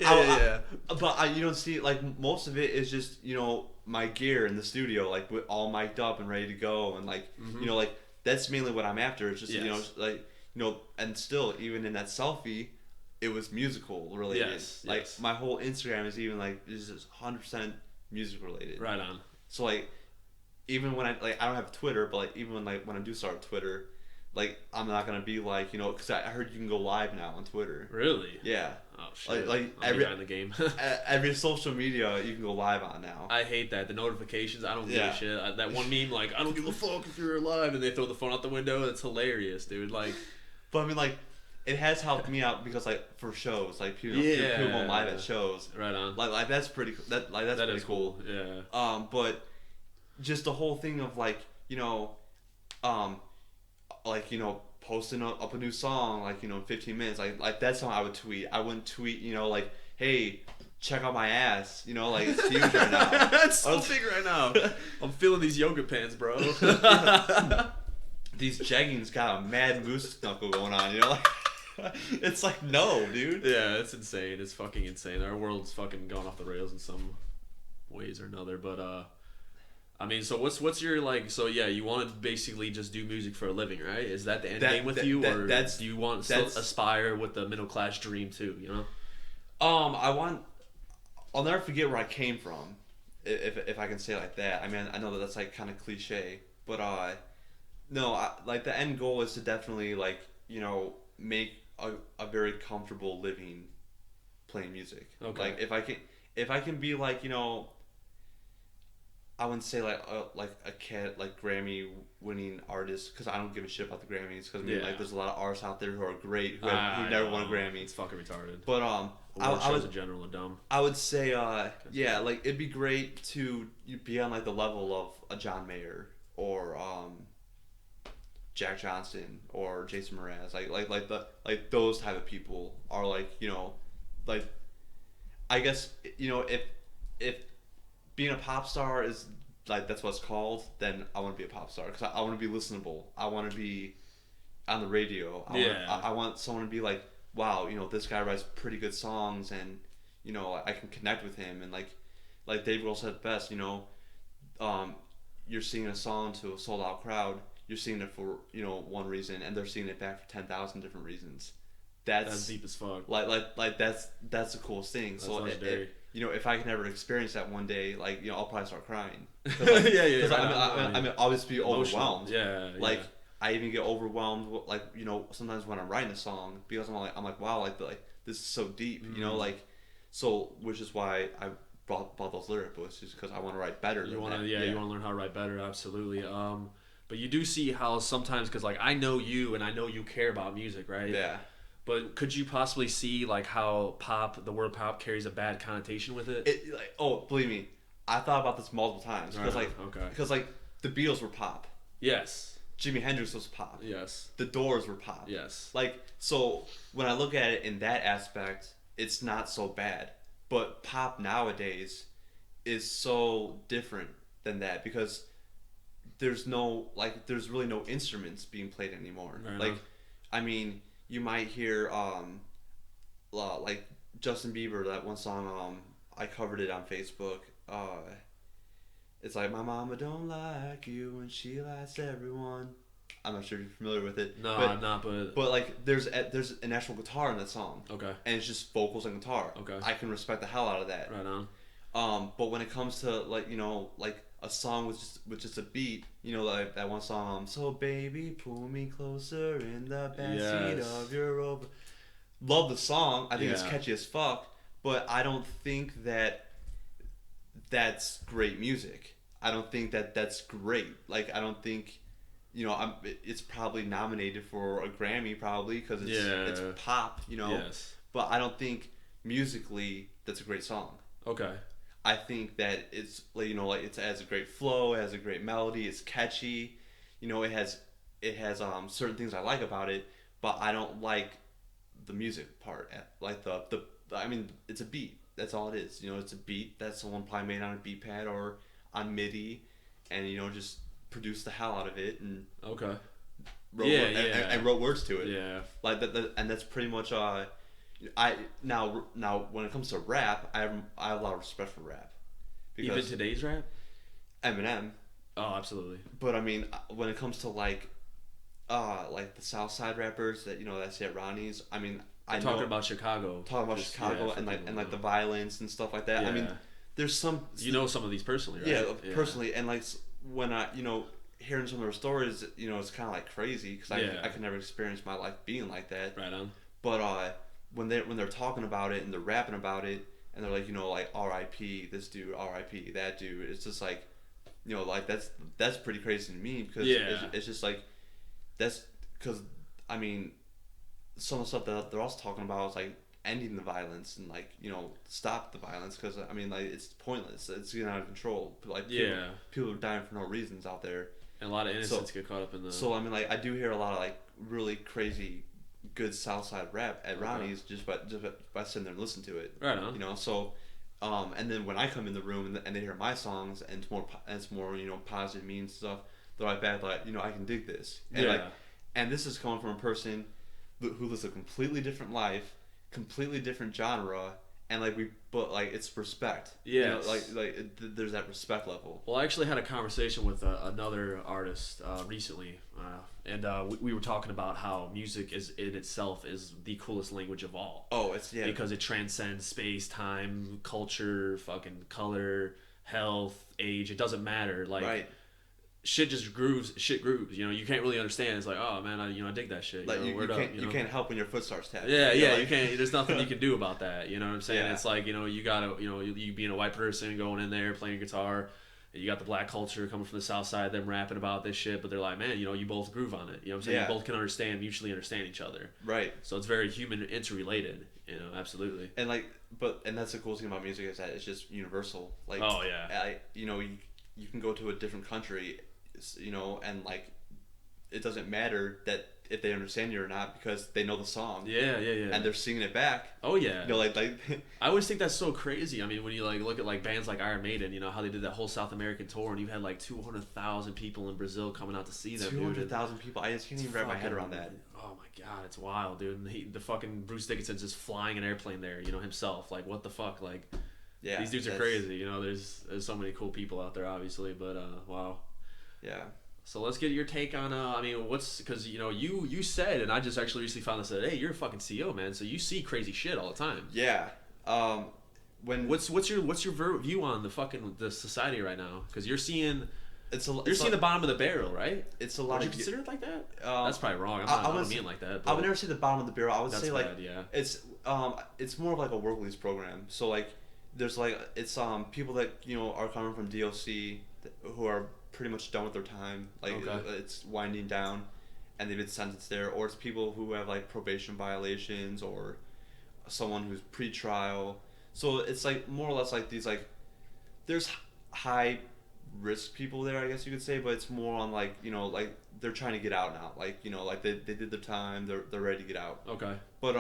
yeah. But you don't see, like, most of it is just, you know, my gear in the studio, like, with all mic'd up and ready to go, and like, you know, like that's mainly what I'm after. It's just, you know, like, you know, and still, even in that selfie, it was musical related. Yes. Like my whole Instagram is even like is just 100% music related. Right on. So like, even when I don't have Twitter, but like even when I do start Twitter, like I'm not gonna be like, you know, because I heard you can go live now on Twitter. Really? Yeah. Oh shit. Like I'm behind the game. every social media you can go live on now. I hate that. The notifications, I don't give a shit. That one meme, like, I don't give a fuck if you're alive, and they throw the phone out the window. It's hilarious, dude. Like, but I mean, like, it has helped me out because, like, for shows, like, people go live at shows. Right on. Like that's pretty. That's pretty cool. Yeah. But just the whole thing of like, you know, like, you know, posting up a new song, like, you know, in 15 minutes, like that's how I would tweet. I wouldn't tweet, you know, like, hey, check out my ass, you know, like, it's huge right now. It's so big right now. I'm feeling these yoga pants, bro. These jeggings got a mad moose knuckle going on, you know, like. It's like, no, dude. Yeah, it's insane. It's fucking insane. Our world's fucking gone off the rails in some ways or another. But I mean, so what's your like? So yeah, you want to basically just do music for a living, right? Is that the end game with you, or do you want to aspire with the middle class dream too? You know. I'll never forget where I came from, if I can say it like that. I mean, I know that's like kind of cliche, but no, like the end goal is to definitely, like, you know, make a very comfortable living playing music. Okay. Like if I can be like, you know, I wouldn't say like a cat like Grammy winning artist, because I don't give a shit about the Grammys, because I mean like there's a lot of artists out there who are great who never won a Grammy. It's fucking retarded. But I was in general are dumb. I would say yeah, like it'd be great to be on like the level of a John Mayer or Jack Johnson or Jason Mraz, like those type of people are like, you know, like I guess, you know, if being a pop star is like that's what it's called, then I want to be a pop star, because I want to be listenable. I want to be on the radio. I want someone to be like, wow, you know, this guy writes pretty good songs, and you know, I can connect with him. And like Dave Grohl said best, you know, you're singing a song to a sold out crowd. You're singing it for, you know, one reason, and they're singing it back for 10,000 different reasons. That's deep as fuck. Like that's the coolest thing. That's so legendary. You know, if I can ever experience that one day, like, you know, I'll probably start crying. I mean, I'll just be overwhelmed. Like, I even get overwhelmed, like, you know, sometimes when I'm writing a song, because I'm like, wow, like this is so deep, you know, like, so, which is why I bought those lyric books, just because I want to write better. You want to learn how to write better, absolutely. But you do see how sometimes, because like I know you and I know you care about music, right? Yeah. But could you possibly see like how the word pop carries a bad connotation with it? Believe me, I thought about this multiple times, because because like the Beatles were pop. Yes. Jimi Hendrix was pop. Yes. The Doors were pop. Yes. Like, so when I look at it in that aspect, it's not so bad. But pop nowadays is so different than that, because there's really no instruments being played anymore. Right. Like, I mean, you might hear like Justin Bieber, that one song, I covered it on Facebook. It's like, my mama don't like you and she likes everyone. I'm not sure if you're familiar with it. No, I'm not, but like there's an actual guitar in that song. Okay. And it's just vocals and guitar. Okay. I can respect the hell out of that. Right on. But when it comes to, like, you know, like a song with just a beat, you know, like that one song, so baby pull me closer in the backseat of your Rover. Love the song. I think it's catchy as fuck, but I don't think that's great music. I don't think that's great. Like, I don't think, you know, it's probably nominated for a Grammy, probably, because it's pop, you know. Yes. But I don't think musically that's a great song. Okay. I think that it's, like, you know, like, it has a great flow, it has a great melody, it's catchy, you know, it has certain things I like about it, but I don't like the music part. Like I mean, it's a beat. That's all it is. You know, it's a beat that someone probably made on a beat pad or on MIDI, and, you know, just produced the hell out of it and wrote words to it. Yeah. Like that, and that's pretty much now when it comes to rap, I have a lot of respect for rap. Because even today's rap? Eminem. Oh, absolutely. But I mean, when it comes to like the South Side rappers that, you know, that say at Ronnie's, I mean, talking about Chicago and like the violence and stuff like that. Yeah. I mean, there's some, you know, some of these personally, right? Yeah, personally, and like when I, you know, hearing some of their stories, you know, it's kind of like crazy, because I could never experience my life being like that. Right on. But when they're talking about it and they're rapping about it, and they're like, you know, like, R.I.P. this dude, R.I.P. that dude, it's just like, you know, like that's pretty crazy to me, because it's just like, that's because, I mean, some of the stuff that they're also talking about is like ending the violence and, like, you know, stop the violence, because I mean, like, it's pointless, it's getting out of control. Like, people are dying for no reasons out there, and a lot of innocents get caught up in the. So I mean, like, I do hear a lot of like really crazy good Southside rap at Ronnie's just by sitting there and listening to it. Right on. You know, so and then when I come in the room and they hear my songs and it's more you know, positive, mean stuff, they're right back like, you know, I can dig this. And like, and this is coming from a person who lives a completely different life, completely different genre, and like but like it's respect. Yeah. You know, there's that respect level. Well, I actually had a conversation with another artist recently, and we were talking about how music in itself is the coolest language of all. Oh, it's because it transcends space, time, culture, fucking color, health, age. It doesn't matter. Like. Right. Shit just grooves. Shit grooves. You know, you can't really understand. It's like, oh man, I dig that shit. Like, you can't help when your foot starts tapping. Yeah, you can't. There's nothing you can do about that. You know what I'm saying? Yeah. It's like, you know, you gotta, you know, you being a white person going in there playing guitar, And you got the black culture coming from the South Side, them rapping about this shit, but they're like, man, you both groove on it. You know what I'm saying? Yeah. You both can mutually understand each other. Right. So it's very human interrelated. Absolutely. And that's the cool thing about music is that it's just universal. Like, oh yeah. You can go to a different country, and like, it doesn't matter that if they understand you or not because they know the song. Yeah. And they're singing it back. Oh yeah. Like I always think that's so crazy. I mean, when you like look at like bands like Iron Maiden, how they did that whole South American tour, and you had like 200,000 people in Brazil coming out to see them. 200,000 people. I just can't even wrap my head around that. Oh my god, it's wild, dude. And the fucking Bruce Dickinson's just flying an airplane there, himself. Like, what the fuck? Like, yeah, these dudes are crazy. There's so many cool people out there, obviously, but wow. Yeah. So let's get your take on because you said, and I just actually recently found this, that hey, you're a fucking CEO, man, so you see crazy shit all the time. Yeah. What's your view on the society right now? Because you're seeing the bottom of the barrel, right? It's a lot. Would you consider it like that? That's probably wrong. I don't mean it like that. But I would never say the bottom of the barrel. I would say like bad, yeah. It's more of like a work release program. So like there's like it's people that are coming from DOC who are pretty much done with their time. Like it's winding down, and they've been sentenced there. Or it's people who have like probation violations or someone who's pre-trial. So it's like more or less like these like there's high risk people there, I guess you could say, but it's more on like like they're trying to get out now. Like like they did their time. They're ready to get out. Okay. But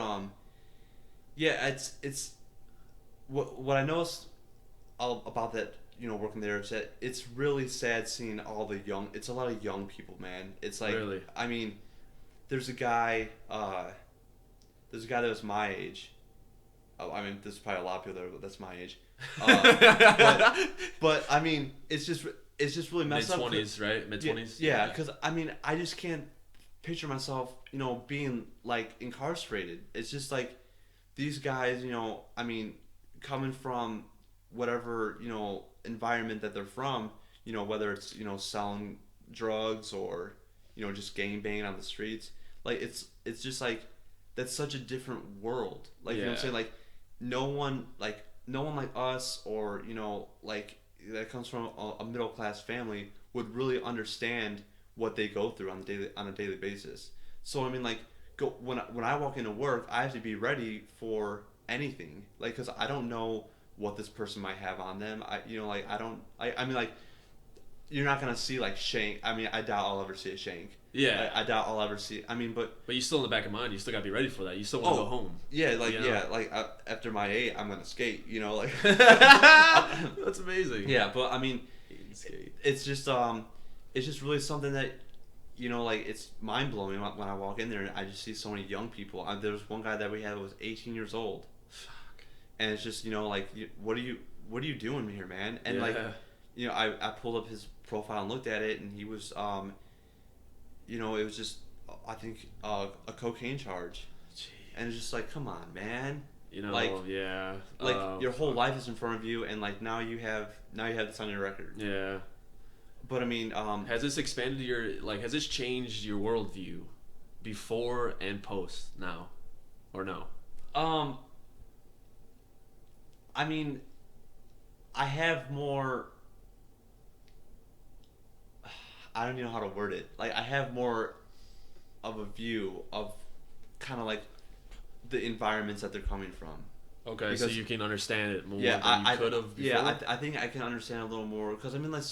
yeah, it's what I noticed about that. Working there is that it's really sad seeing all the it's a lot of young people, man. It's like, really? I mean, there's a guy that was my age. I mean, there's probably a lot of people that's my age. But I mean, it's just really messed up. Mid-20s, right? Mid-20s? Yeah, because I mean, I just can't picture myself, being like incarcerated. It's just like these guys, I mean, coming from whatever, environment that they're from, whether it's, selling drugs or, just gang banging on the streets. Like, it's just like, that's such a different world. Like, you know what I'm saying? Like, no one like us or, like, that comes from a middle class family would really understand what they go through on a daily basis. So, I mean, like, when I walk into work, I have to be ready for anything. Like, because I don't know what this person might have on them. I mean, like, you're not gonna see like shank. I mean, I doubt I'll ever see a shank. Yeah. I doubt I'll ever see. I mean, but you still in the back of mind, you still gotta be ready for that. You still want to go home. Yeah, like like after my 8, I'm gonna skate. Like. That's amazing. Yeah, but I mean, it's just really something that, like it's mind blowing when I walk in there and I just see so many young people. There was one guy that we had that was 18 years old. And it's just, like, what are you doing here, man? And like, I pulled up his profile and looked at it, and he was, it was just, I think, a cocaine charge. Jeez. And it's just like, come on, man. Like, yeah. Like, your whole life is in front of you, and like now you have this on your record. Yeah. But I mean, has this expanded has this changed your worldview before and post now, or no? I mean, I have more. I don't even know how to word it. Like, I have more of a view of kind of like the environments that they're coming from. Okay, so you can understand it more than you could have before? Yeah, I think I can understand a little more. Because, I mean, when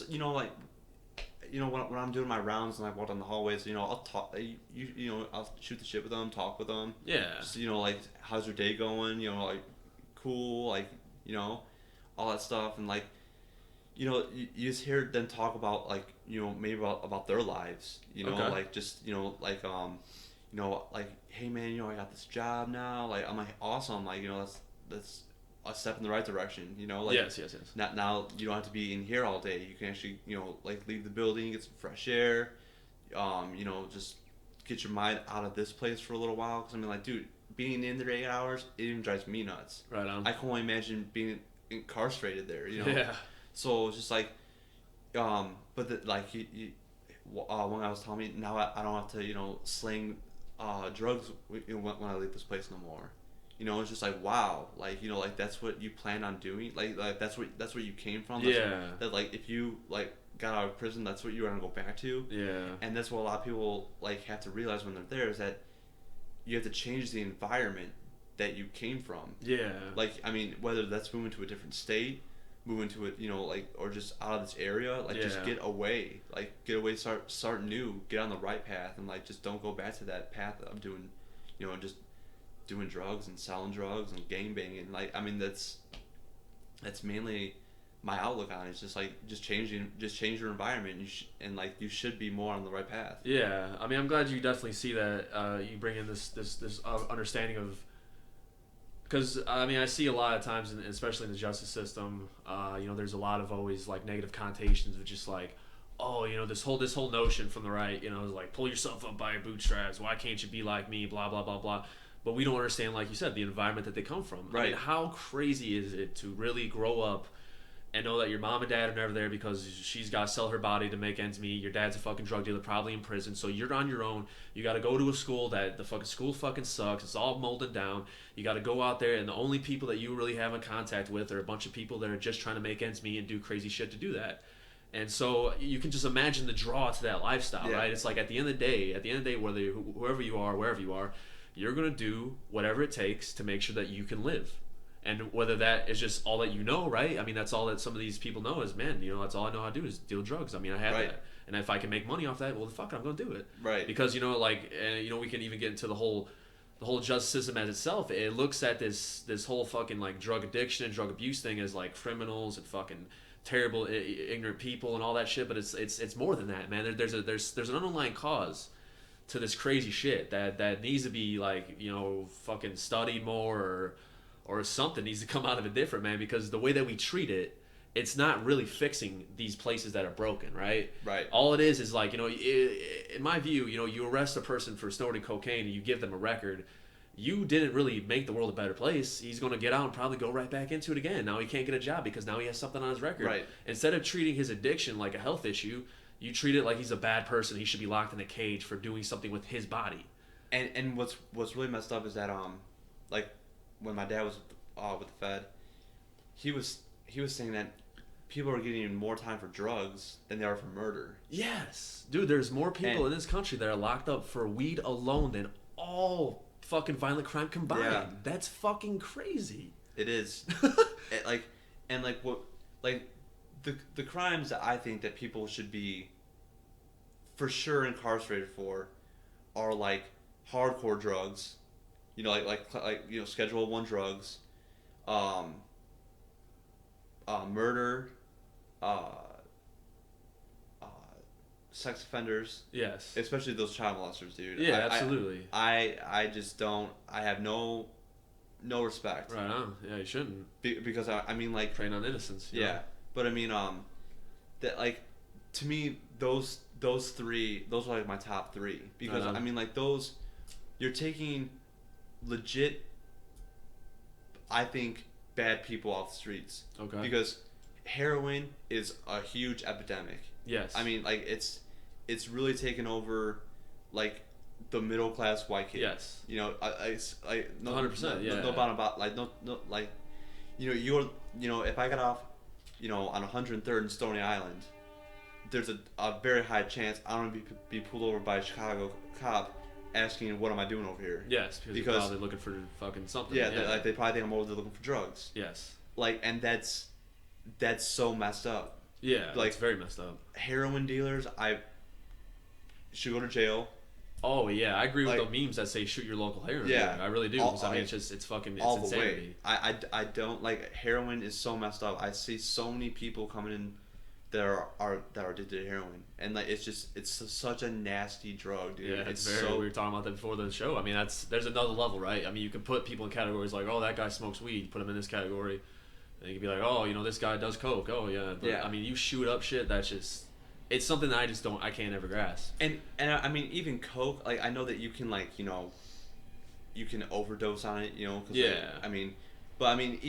I'm doing my rounds and I walk down the hallways, I'll talk, I'll shoot the shit with them, talk with them. Yeah. Just, like, how's your day going? Like, cool, like, all that stuff. And, like, you just hear them talk about, like, maybe about their lives, okay. Like, just, like, like, hey, man, I got this job now. Like, I'm like, awesome. Like, that's a step in the right direction, like, yes. Now you don't have to be in here all day. You can actually, like, leave the building, get some fresh air, just get your mind out of this place for a little while. Because I mean, like, dude, being in there 8 hours, it even drives me nuts. Right on. I can only imagine being incarcerated there, Yeah. So it's just like, but like one guy was telling me, now I don't have to, sling drugs when I leave this place no more. You know, it's just like, wow, like, you know, like that's what you plan on doing, like that's what you came from. That like if you like got out of prison, that's what you were gonna go back to. Yeah. And that's what a lot of people like have to realize when they're there, is that you have to change the environment that you came from. Yeah. Like, I mean, whether that's moving to a different state, moving to it, you know, like, or just out of this area, like, just get away, start new, get on the right path, and like just don't go back to that path of doing, you know, just doing drugs and selling drugs and gang banging. Like, I mean, that's mainly my outlook on it. It's just like just change your environment. And like you should be more on the right path. Yeah, I mean, I'm glad you definitely see that. You bring in this understanding of, because I mean, I see a lot of times, especially in the justice system, you know, there's a lot of always like negative connotations of just like, oh, you know, this whole notion from the right, you know, is like, pull yourself up by your bootstraps. Why can't you be like me? Blah blah blah blah. But we don't understand, like you said, the environment that they come from. Right. I mean, how crazy is it to really grow up and know that your mom and dad are never there because she's got to sell her body to make ends meet. Your dad's a fucking drug dealer, probably in prison. So you're on your own. You got to go to a school that the fucking school fucking sucks. It's all molded down. You got to go out there, and the only people that you really have in contact with are a bunch of people that are just trying to make ends meet and do crazy shit to do that. And so you can just imagine the draw to that lifestyle, right? It's like at the end of the day, whether whoever you are, wherever you are, you're going to do whatever it takes to make sure that you can live. And whether that is just all that you know, right? I mean, that's all that some of these people know is, man, you know, that's all I know how to do is deal drugs. I mean, I have that. And if I can make money off that, well, fuck it, I'm going to do it. Right. Because, you know, like, you know, we can even get into the whole justice system as itself. It looks at this whole fucking, like, drug addiction and drug abuse thing as, like, criminals and fucking terrible, ignorant people and all that shit. But it's more than that, man. There's an underlying cause to this crazy shit that needs to be, like, you know, fucking studied more, or something needs to come out of it different, man, because the way that we treat it, it's not really fixing these places that are broken, right? Right. All it is like, you know, in my view, you know, you arrest a person for snorting cocaine and you give them a record, you didn't really make the world a better place. He's going to get out and probably go right back into it again. Now he can't get a job because now he has something on his record. Right. Instead of treating his addiction like a health issue, you treat it like he's a bad person. He should be locked in a cage for doing something with his body. And what's really messed up is that like when my dad was with the Fed, he was saying that people are getting more time for drugs than they are for murder. Yes, dude. There's more people in this country that are locked up for weed alone than all fucking violent crime combined. Yeah. That's fucking crazy. It is. The crimes that I think that people should be for sure incarcerated for are like hardcore drugs, you know, like you know, Schedule 1 drugs, murder, sex offenders. Yes. Especially those child molesters, dude. Yeah, absolutely. I just don't. I have no respect. Right on. Yeah, you shouldn't. Because I mean, like, preying on innocence. Yeah, know? But I mean, that, like, to me, those three, those are like my top three, because I mean, like, those, you're taking legit, I think, bad people off the streets. Okay. Because heroin is a huge epidemic. Yes. I mean, like, it's really taken over, like, the middle class white kid. Yes. You know, I no 100%. Yeah. No bottom about, like, no like, you know, if I got off, you know, on 103rd and Stony Island, there's a very high chance I'm gonna be pulled over by a Chicago cop asking, what am I doing over here? Yes, because you're probably looking for fucking something. Yeah, like, they probably think I'm over there looking for drugs. Yes. Like, and that's so messed up. Yeah, like, it's very messed up. Heroin dealers, I should go to jail. Oh yeah, I agree with the memes that say shoot your local heroin. Yeah, I really do. I mean, it's fucking all insanity. The way. I don't like, heroin is so messed up. I see so many people coming in that are addicted to heroin, and like it's such a nasty drug, dude. Yeah, it's very. We were talking about that before the show. I mean, there's another level, right? I mean, you can put people in categories like, oh, that guy smokes weed, put him in this category, and you can be like, oh, you know, this guy does coke. Oh yeah, but, yeah. I mean, you shoot up shit. That's just. It's something that I can't ever grasp. And I mean, even coke, like, I know that you can, like, you know, you can overdose on it, you know. Cause, yeah. Like, I mean, but I mean,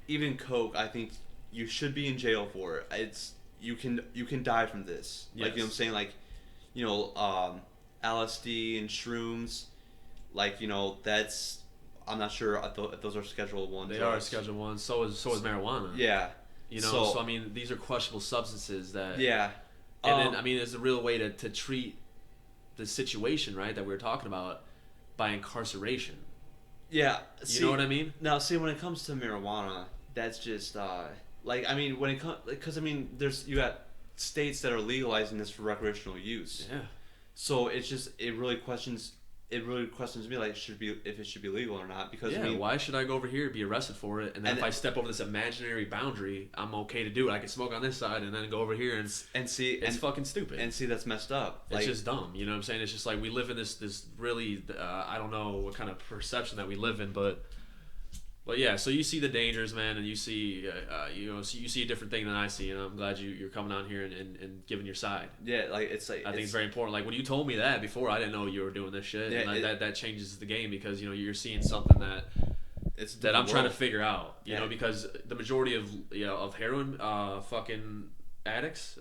even coke, I think you should be in jail for it. It's you can die from this. Yes. Like, you know what I'm saying? Like, you know, LSD and shrooms, like, you know, that's I'm not sure if those are Schedule 1 They drugs. are Schedule 1. So is marijuana. Yeah. You know, so I mean, these are questionable substances that. Yeah. And then, I mean, there's a real way to treat the situation, right, that we were talking about by incarceration. Yeah. You know what I mean? Now, see, when it comes to marijuana, that's just like, I mean, when it comes, because I mean, you got states that are legalizing this for recreational use. Yeah. So it really questions me, like, if it should be legal or not, because I mean, why should I go over here and be arrested for it, and then if I step over this imaginary boundary, I'm okay to do it. I can smoke on this side and then go over here and see it's fucking stupid. And see, that's messed up. It's just dumb. You know what I'm saying? It's just like we live in this really I don't know what kind of perception that we live in, but yeah. So you see the dangers, man, and you see you see a different thing than I see, and I'm glad you're coming on here and giving your side. Yeah, like it's like I think it's very important. Like when you told me that before, I didn't know you were doing this shit. Yeah, and that changes the game because you're seeing something that I'm trying to figure out. You know, because the majority of heroin fucking addicts,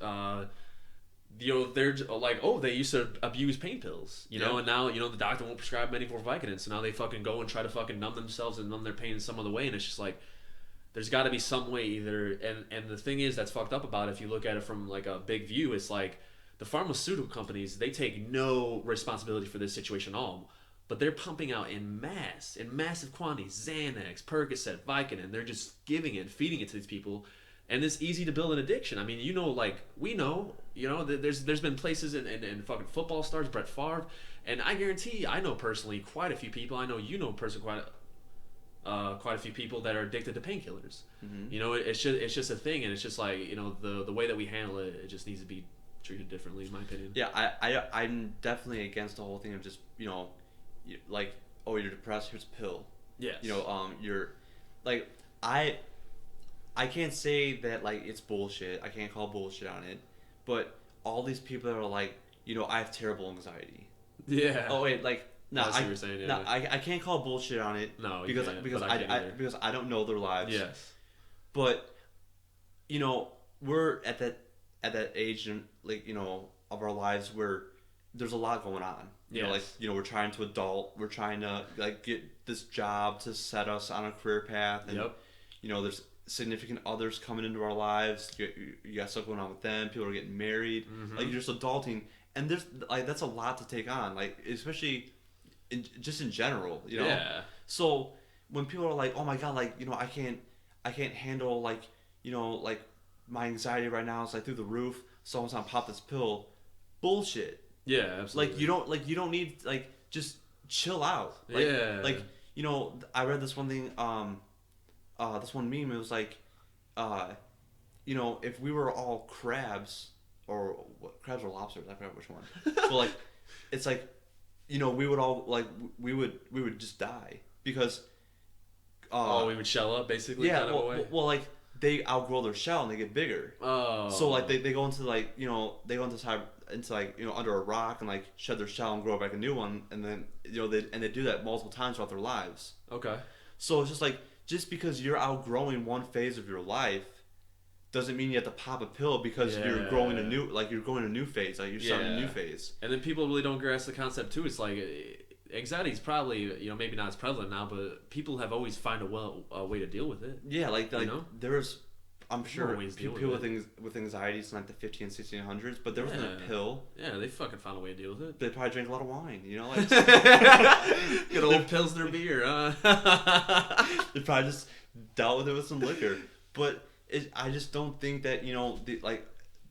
they're like, they used to abuse pain pills, you know, and now the doctor won't prescribe them anymore for Vicodin, so now they fucking go and try to fucking numb themselves and numb their pain in some other way, and it's just like there's got to be some way either, and the thing is that's fucked up about it, if you look at it from like a big view, it's like the pharmaceutical companies, they take no responsibility for this situation at all, but they're pumping out in massive quantities, Xanax, Percocet, Vicodin, they're just giving it, feeding it to these people. And it's easy to build an addiction. I mean, like we know, there's been places in fucking football stars, Brett Favre, and I guarantee I know personally quite a few people. I know personally quite a few people that are addicted to painkillers. Mm-hmm. It's just a thing, and it's just like the way that we handle it, it just needs to be treated differently, in my opinion. Yeah, I'm definitely against the whole thing of just like, oh, you're depressed, here's a pill. Yes. You're like I can't say that like it's bullshit. I can't call bullshit on it, but all these people that are like, I have terrible anxiety. Yeah. Oh wait, like no, I see what you're saying. Yeah, I can't call bullshit on it. No, because I don't know their lives. Yes. But we're at that age and like of our lives where there's a lot going on. Yes. We're trying to adult. We're trying to like get this job to set us on a career path. And, there's significant others coming into our lives. You got stuff going on with them. People are getting married. Mm-hmm. Like you're just adulting, and there's like that's a lot to take on. Like especially in general. Yeah. So when people are like, oh my god, like I can't handle like like my anxiety right now is like through the roof. Someone's gonna pop this pill. Bullshit. Yeah, absolutely. You don't need like just chill out. Like, yeah. Like I read this one thing. This one meme, it was like, if we were all crabs, or crabs or lobsters, I forgot which one. So like, it's like, we would all like we would just die because. We would shell up basically. Yeah. Kind of a way. Well, like they outgrow their shell and they get bigger. Oh. So like they go into like they go into like under a rock and like shed their shell and grow back a new one, and then they do that multiple times throughout their lives. Okay. So it's just like. Just because you're outgrowing one phase of your life doesn't mean you have to pop a pill because you're growing a new phase, like you're starting a new phase. And then people really don't grasp the concept too. It's like anxiety is probably maybe not as prevalent now, but people have always found a way to deal with it. Yeah, like there was, I'm sure people with anxieties in like the 15 and 1600s, but there wasn't a pill. Yeah, they fucking found a way to deal with it. They probably drank a lot of wine, like good old Pilsner beer. They probably just dealt with it with some liquor. But I just don't think that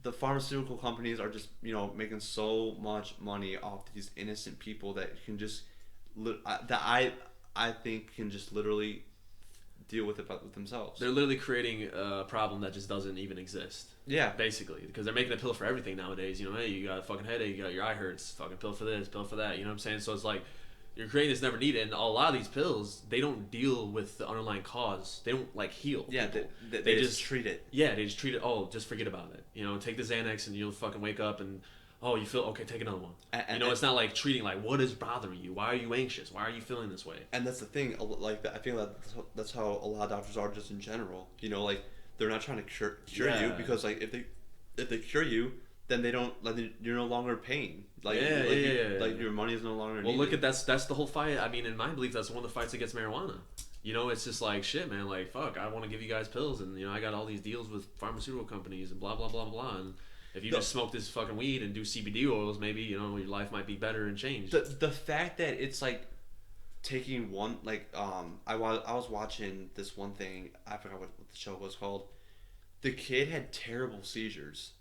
the pharmaceutical companies are just making so much money off these innocent people that can just I think can just literally deal with it with themselves. They're literally creating a problem that just doesn't even exist. Yeah. Basically. Because they're making a pill for everything nowadays. Hey, you got a fucking headache, you got your eye hurts, fucking pill for this, pill for that. You know what I'm saying? So it's like, you're creating this never needed, and a lot of these pills, they don't deal with the underlying cause. They don't, heal Yeah, they just treat it. Yeah, they just treat it, just forget about it. Take the Xanax and you'll fucking wake up and, you feel, okay, take another one. It's not like treating, what is bothering you? Why are you anxious? Why are you feeling this way? And that's the thing, I feel that's how a lot of doctors are just in general. They're not trying to cure you because, if they cure you, then they don't like you're no longer paying. Like your money is no longer. Well, needed. look at that's the whole fight. I mean, in my belief, that's one of the fights against marijuana. You know, it's just like shit, man. Like fuck, I want to give you guys pills, and you know, I got all these deals with pharmaceutical companies and blah blah blah blah. And if you just smoke this fucking weed and do CBD oils, maybe you know your life might be better and change. The fact that it's like taking one like I was watching this one thing, I forgot what the show was called. The kid had terrible seizures,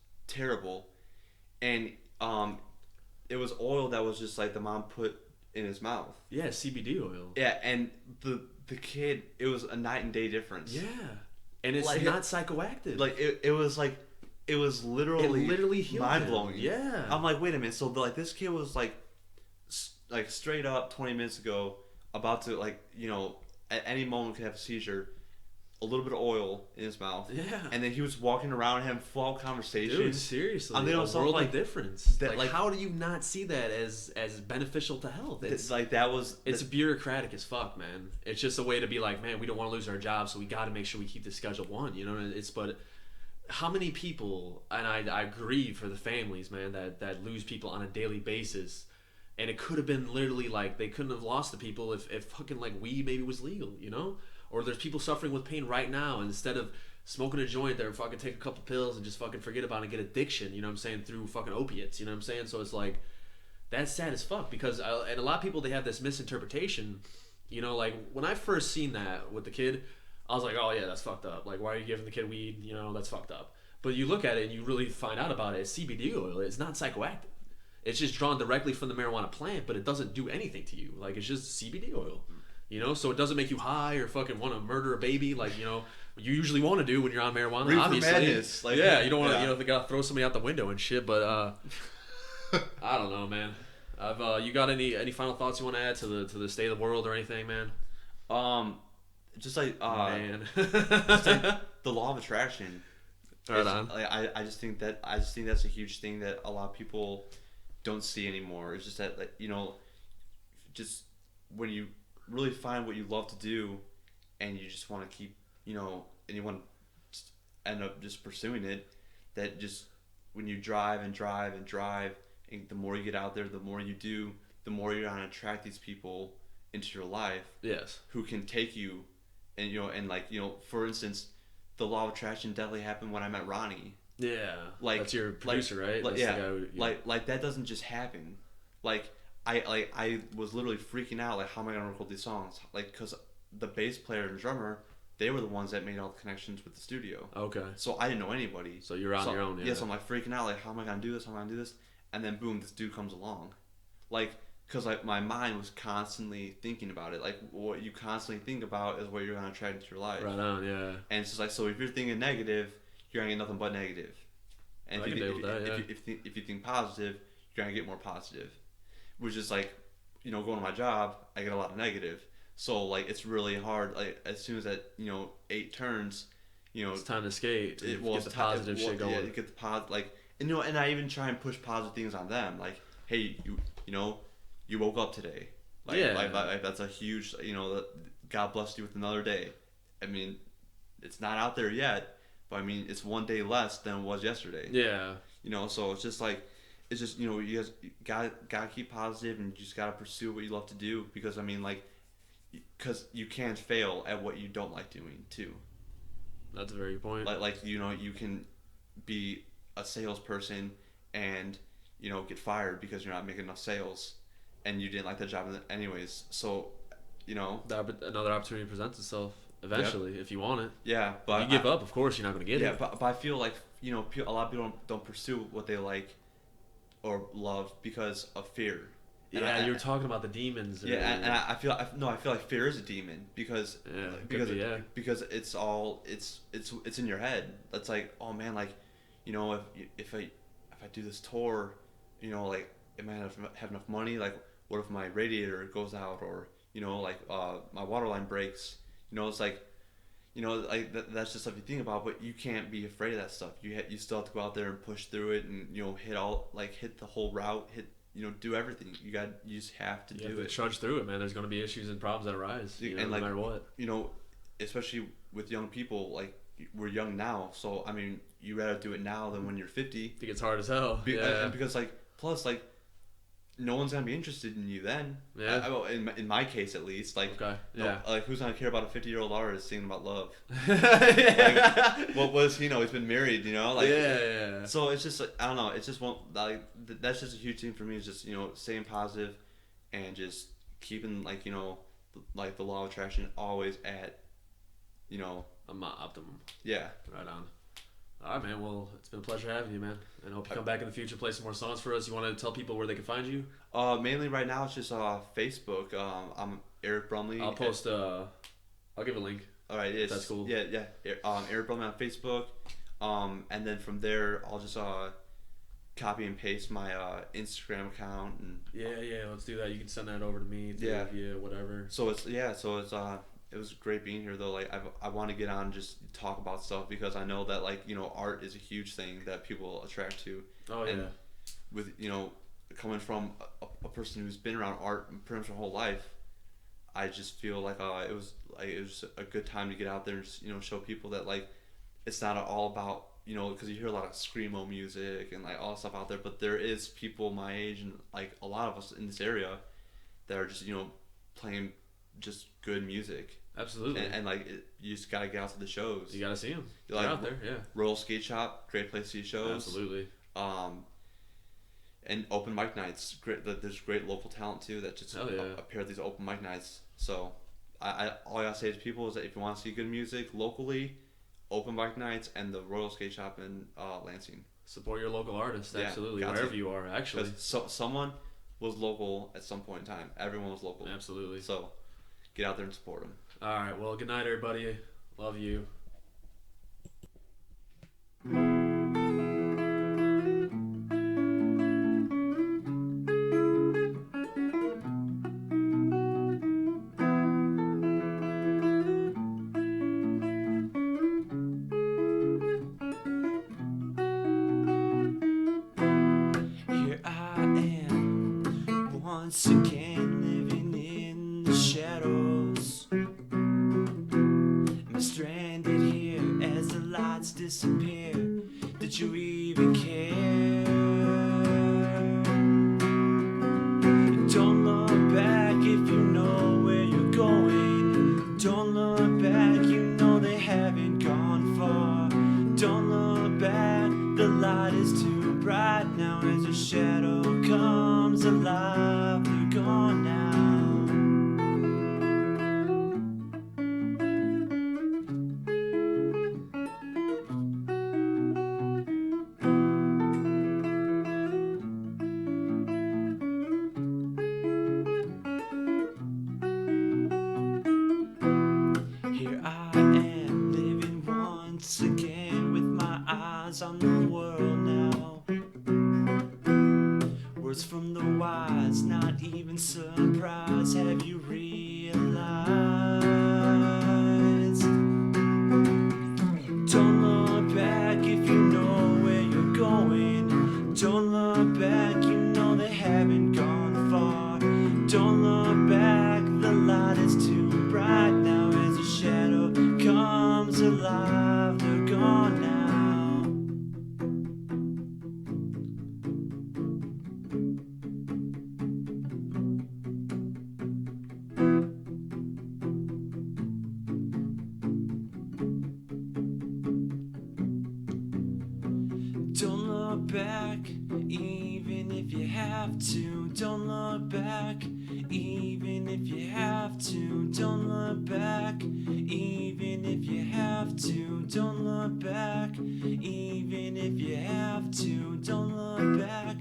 and it was oil that was just like the mom put in his mouth. Yeah, CBD oil. Yeah, and the kid, it was a night and day difference. Yeah, and it's like, not psychoactive. Like it was like it was literally mind blowing. Yeah, I'm like, wait a minute. So like this kid was like straight up 20 minutes ago about to like at any moment could have a seizure. A little bit of oil in his mouth. Yeah. And then he was walking around having full conversation. Dude, seriously. And a world like, of difference. That, like, how do you not see that as beneficial to health? It's like that was. It's bureaucratic as fuck, man. It's just a way to be like, man, we don't want to lose our job, so we got to make sure we keep the Schedule 1. You know, but how many people? And I grieve for the families, man, that lose people on a daily basis. And it could have been literally like they couldn't have lost the people if fucking like weed maybe was legal, you know? Or there's people suffering with pain right now, and instead of smoking a joint, they're fucking take a couple pills and just fucking forget about it and get addiction, you know what I'm saying, through fucking opiates, you know what I'm saying? So it's like, that's sad as fuck, because, and a lot of people, they have this misinterpretation, you know, like, when I first seen that with the kid, I was like, oh yeah, that's fucked up. Like, why are you giving the kid weed? You know, that's fucked up. But you look at it and you really find out about it, it's CBD oil, it's not psychoactive. It's just drawn directly from the marijuana plant, but it doesn't do anything to you. Like, it's just CBD oil. You know, so it doesn't make you high or fucking want to murder a baby, like, you know, you usually want to do when you're on marijuana. Reefer obviously, madness. Like, yeah, you don't want to, you know, they gotta throw somebody out the window and shit. But I don't know, man. You got any final thoughts you want to add to the state of the world or anything, man? Just like Man, just like the law of attraction. Right on. Like, I just think that's a huge thing that a lot of people don't see anymore. It's just that, like, you know, just when you really find what you love to do and you just want to keep, you know, and you want to end up just pursuing it, that just when you drive and the more you get out there, the more you do, the more you're going to attract these people into your life. Yes. Who can take you, and you know, and like, you know, for instance, the law of attraction definitely happened when I met Ronnie. Yeah. Like, that's your producer, right? Like, That's yeah. The guy who, Like that doesn't just happen. Like I was literally freaking out. Like, how am I gonna record these songs? Like, cause the bass player and drummer, they were the ones that made all the connections with the studio. Okay. So I didn't know anybody. So you're on your own. Yeah. Yeah. So I'm like freaking out. Like, how am I gonna do this? How am I gonna do this? And then boom, this dude comes along. Like, cause like my mind was constantly thinking about it. Like, what you constantly think about is what you're gonna attract into your life. Right on. Yeah. And it's just like, so if you're thinking negative, you're gonna get nothing but negative. And if you think positive, you're gonna get more positive. Which is like, you know, going to my job, I get a lot of negative. So like, it's really hard. Like, as soon as that, you know, 8 turns, you know, it's time to skate. Get the positive shit going. Yeah, you get the like, and you know, and I even try and push positive things on them. Like, hey, you know, you woke up today. Like, yeah. Like that's a huge, you know, God blessed you with another day. I mean, it's not out there yet, but I mean, it's one day less than it was yesterday. Yeah. You know, so it's just like, it's just, you know, you guys gotta keep positive, and you just gotta pursue what you love to do, because I mean, like, because you can't fail at what you don't like doing too. That's a very good point. Like, you know, you can be a salesperson and, you know, get fired because you're not making enough sales, and you didn't like that job anyways. So, you know, another opportunity presents itself eventually, if you want it. Yeah, but if you give up, of course, you're not gonna get it. Yeah, but I feel like, you know, a lot of people don't pursue what they like or love because of fear. And you're talking about the demons. Yeah, and I feel like fear is a demon because it's all it's in your head. It's like, oh man, like, you know, if I do this tour, you know, like, am I gonna have enough money? Like, what if my radiator goes out, or, you know, like, my water line breaks? You know, it's like, you know, like, that's just stuff you think about, but you can't be afraid of that stuff. You still have to go out there and push through it, and, you know, hit the whole route, you know, do everything. You just have to do it. Trudge through it, man. There's going to be issues and problems that arise, you know, no matter what. You know, especially with young people, like, we're young now, so I mean, you rather do it now than when you're 50. I think it's hard as hell. And because like, plus like, no one's gonna be interested in you then. Yeah. Well, in my case at least, like, Okay. Yeah. like who's gonna care about a 50-year-old artist singing about love? Yeah. Like, what was He's been married, like. Yeah. So it's just like, I don't know. It's just like that's just a huge thing for me. Is just staying positive, and just keeping like like the law of attraction always at I'm optimum. Yeah. Right on. All right, man. Well, it's been a pleasure having you, man. And I hope you come back in the future, play some more songs for us. You want to tell people where they can find you? Mainly right now it's just Facebook. I'm Eric Brumley. I'll post. I'll give a link. All right, That's cool. Yeah. Eric Brumley on Facebook. And then from there I'll just copy and paste my Instagram account and. Yeah. Let's do that. You can send that over to me. Yeah. Whatever. So it's it was great being here though. Like I want to get on and just talk about stuff because I know that like art is a huge thing that people attract to. Oh yeah. And with coming from a person who's been around art pretty much her whole life, I just feel like it was a good time to get out there and just, show people that like it's not all about because you hear a lot of screamo music and like all that stuff out there, but there is people my age and like a lot of us in this area that are just playing just good music. Absolutely. And like you just gotta get out to the shows. You gotta see them. Like, out there. Yeah. Royal Skate Shop, great place to see shows. Absolutely. And open mic nights. Great. There's great local talent too that just appear at these open mic nights. So I all I gotta say to people is that if you want to see good music locally, open mic nights and the Royal Skate Shop in Lansing. Support your local artists. Yeah, absolutely. Wherever you are, actually. Someone was local at some point in time. Everyone was local. Absolutely. So get out there and support them. All right. Well, good night, everybody. Love you. Here I am, once again living in the shadows. I'm stranded here as the lights disappear. Did you even care? Don't look back if you know where you're going. Don't look back, you know they haven't gone far. Don't look back, the light is too bright now as your shadow comes alive. They're gone now. Here I am living once again with my eyes on the world now. Words from the wise, not even surprise. Have you realized? Don't look back if you know where you're going. Don't look back, you know they haven't gone far. Don't look back, the light is too bright now as the shadow comes alive. They're gone now. Don't look back, even if you have to. Don't look back, even if you have to. Don't look back, even if you have to. Don't look back, even if you have to. Don't look back,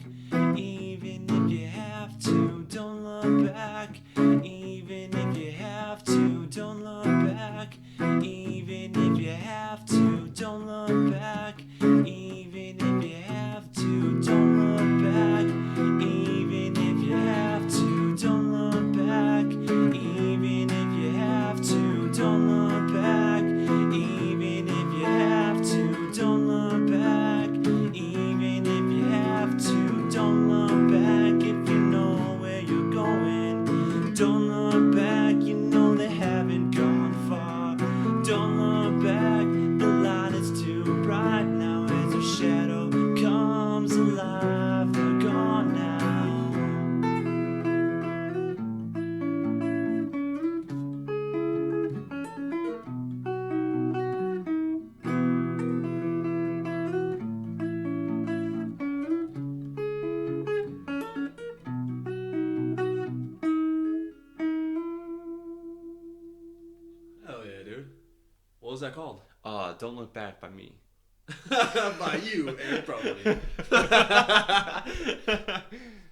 even if you have to. Don't look back, even if you have to. Don't look back, even if you have to. Don't look back, even if you have to. Don't look back, even if you have to. Don't look back, even if you have to. Don't look back, even if you have to. Don't look back, even if you have to. was that called? Don't Look Back by me. By you, Eric Brumley.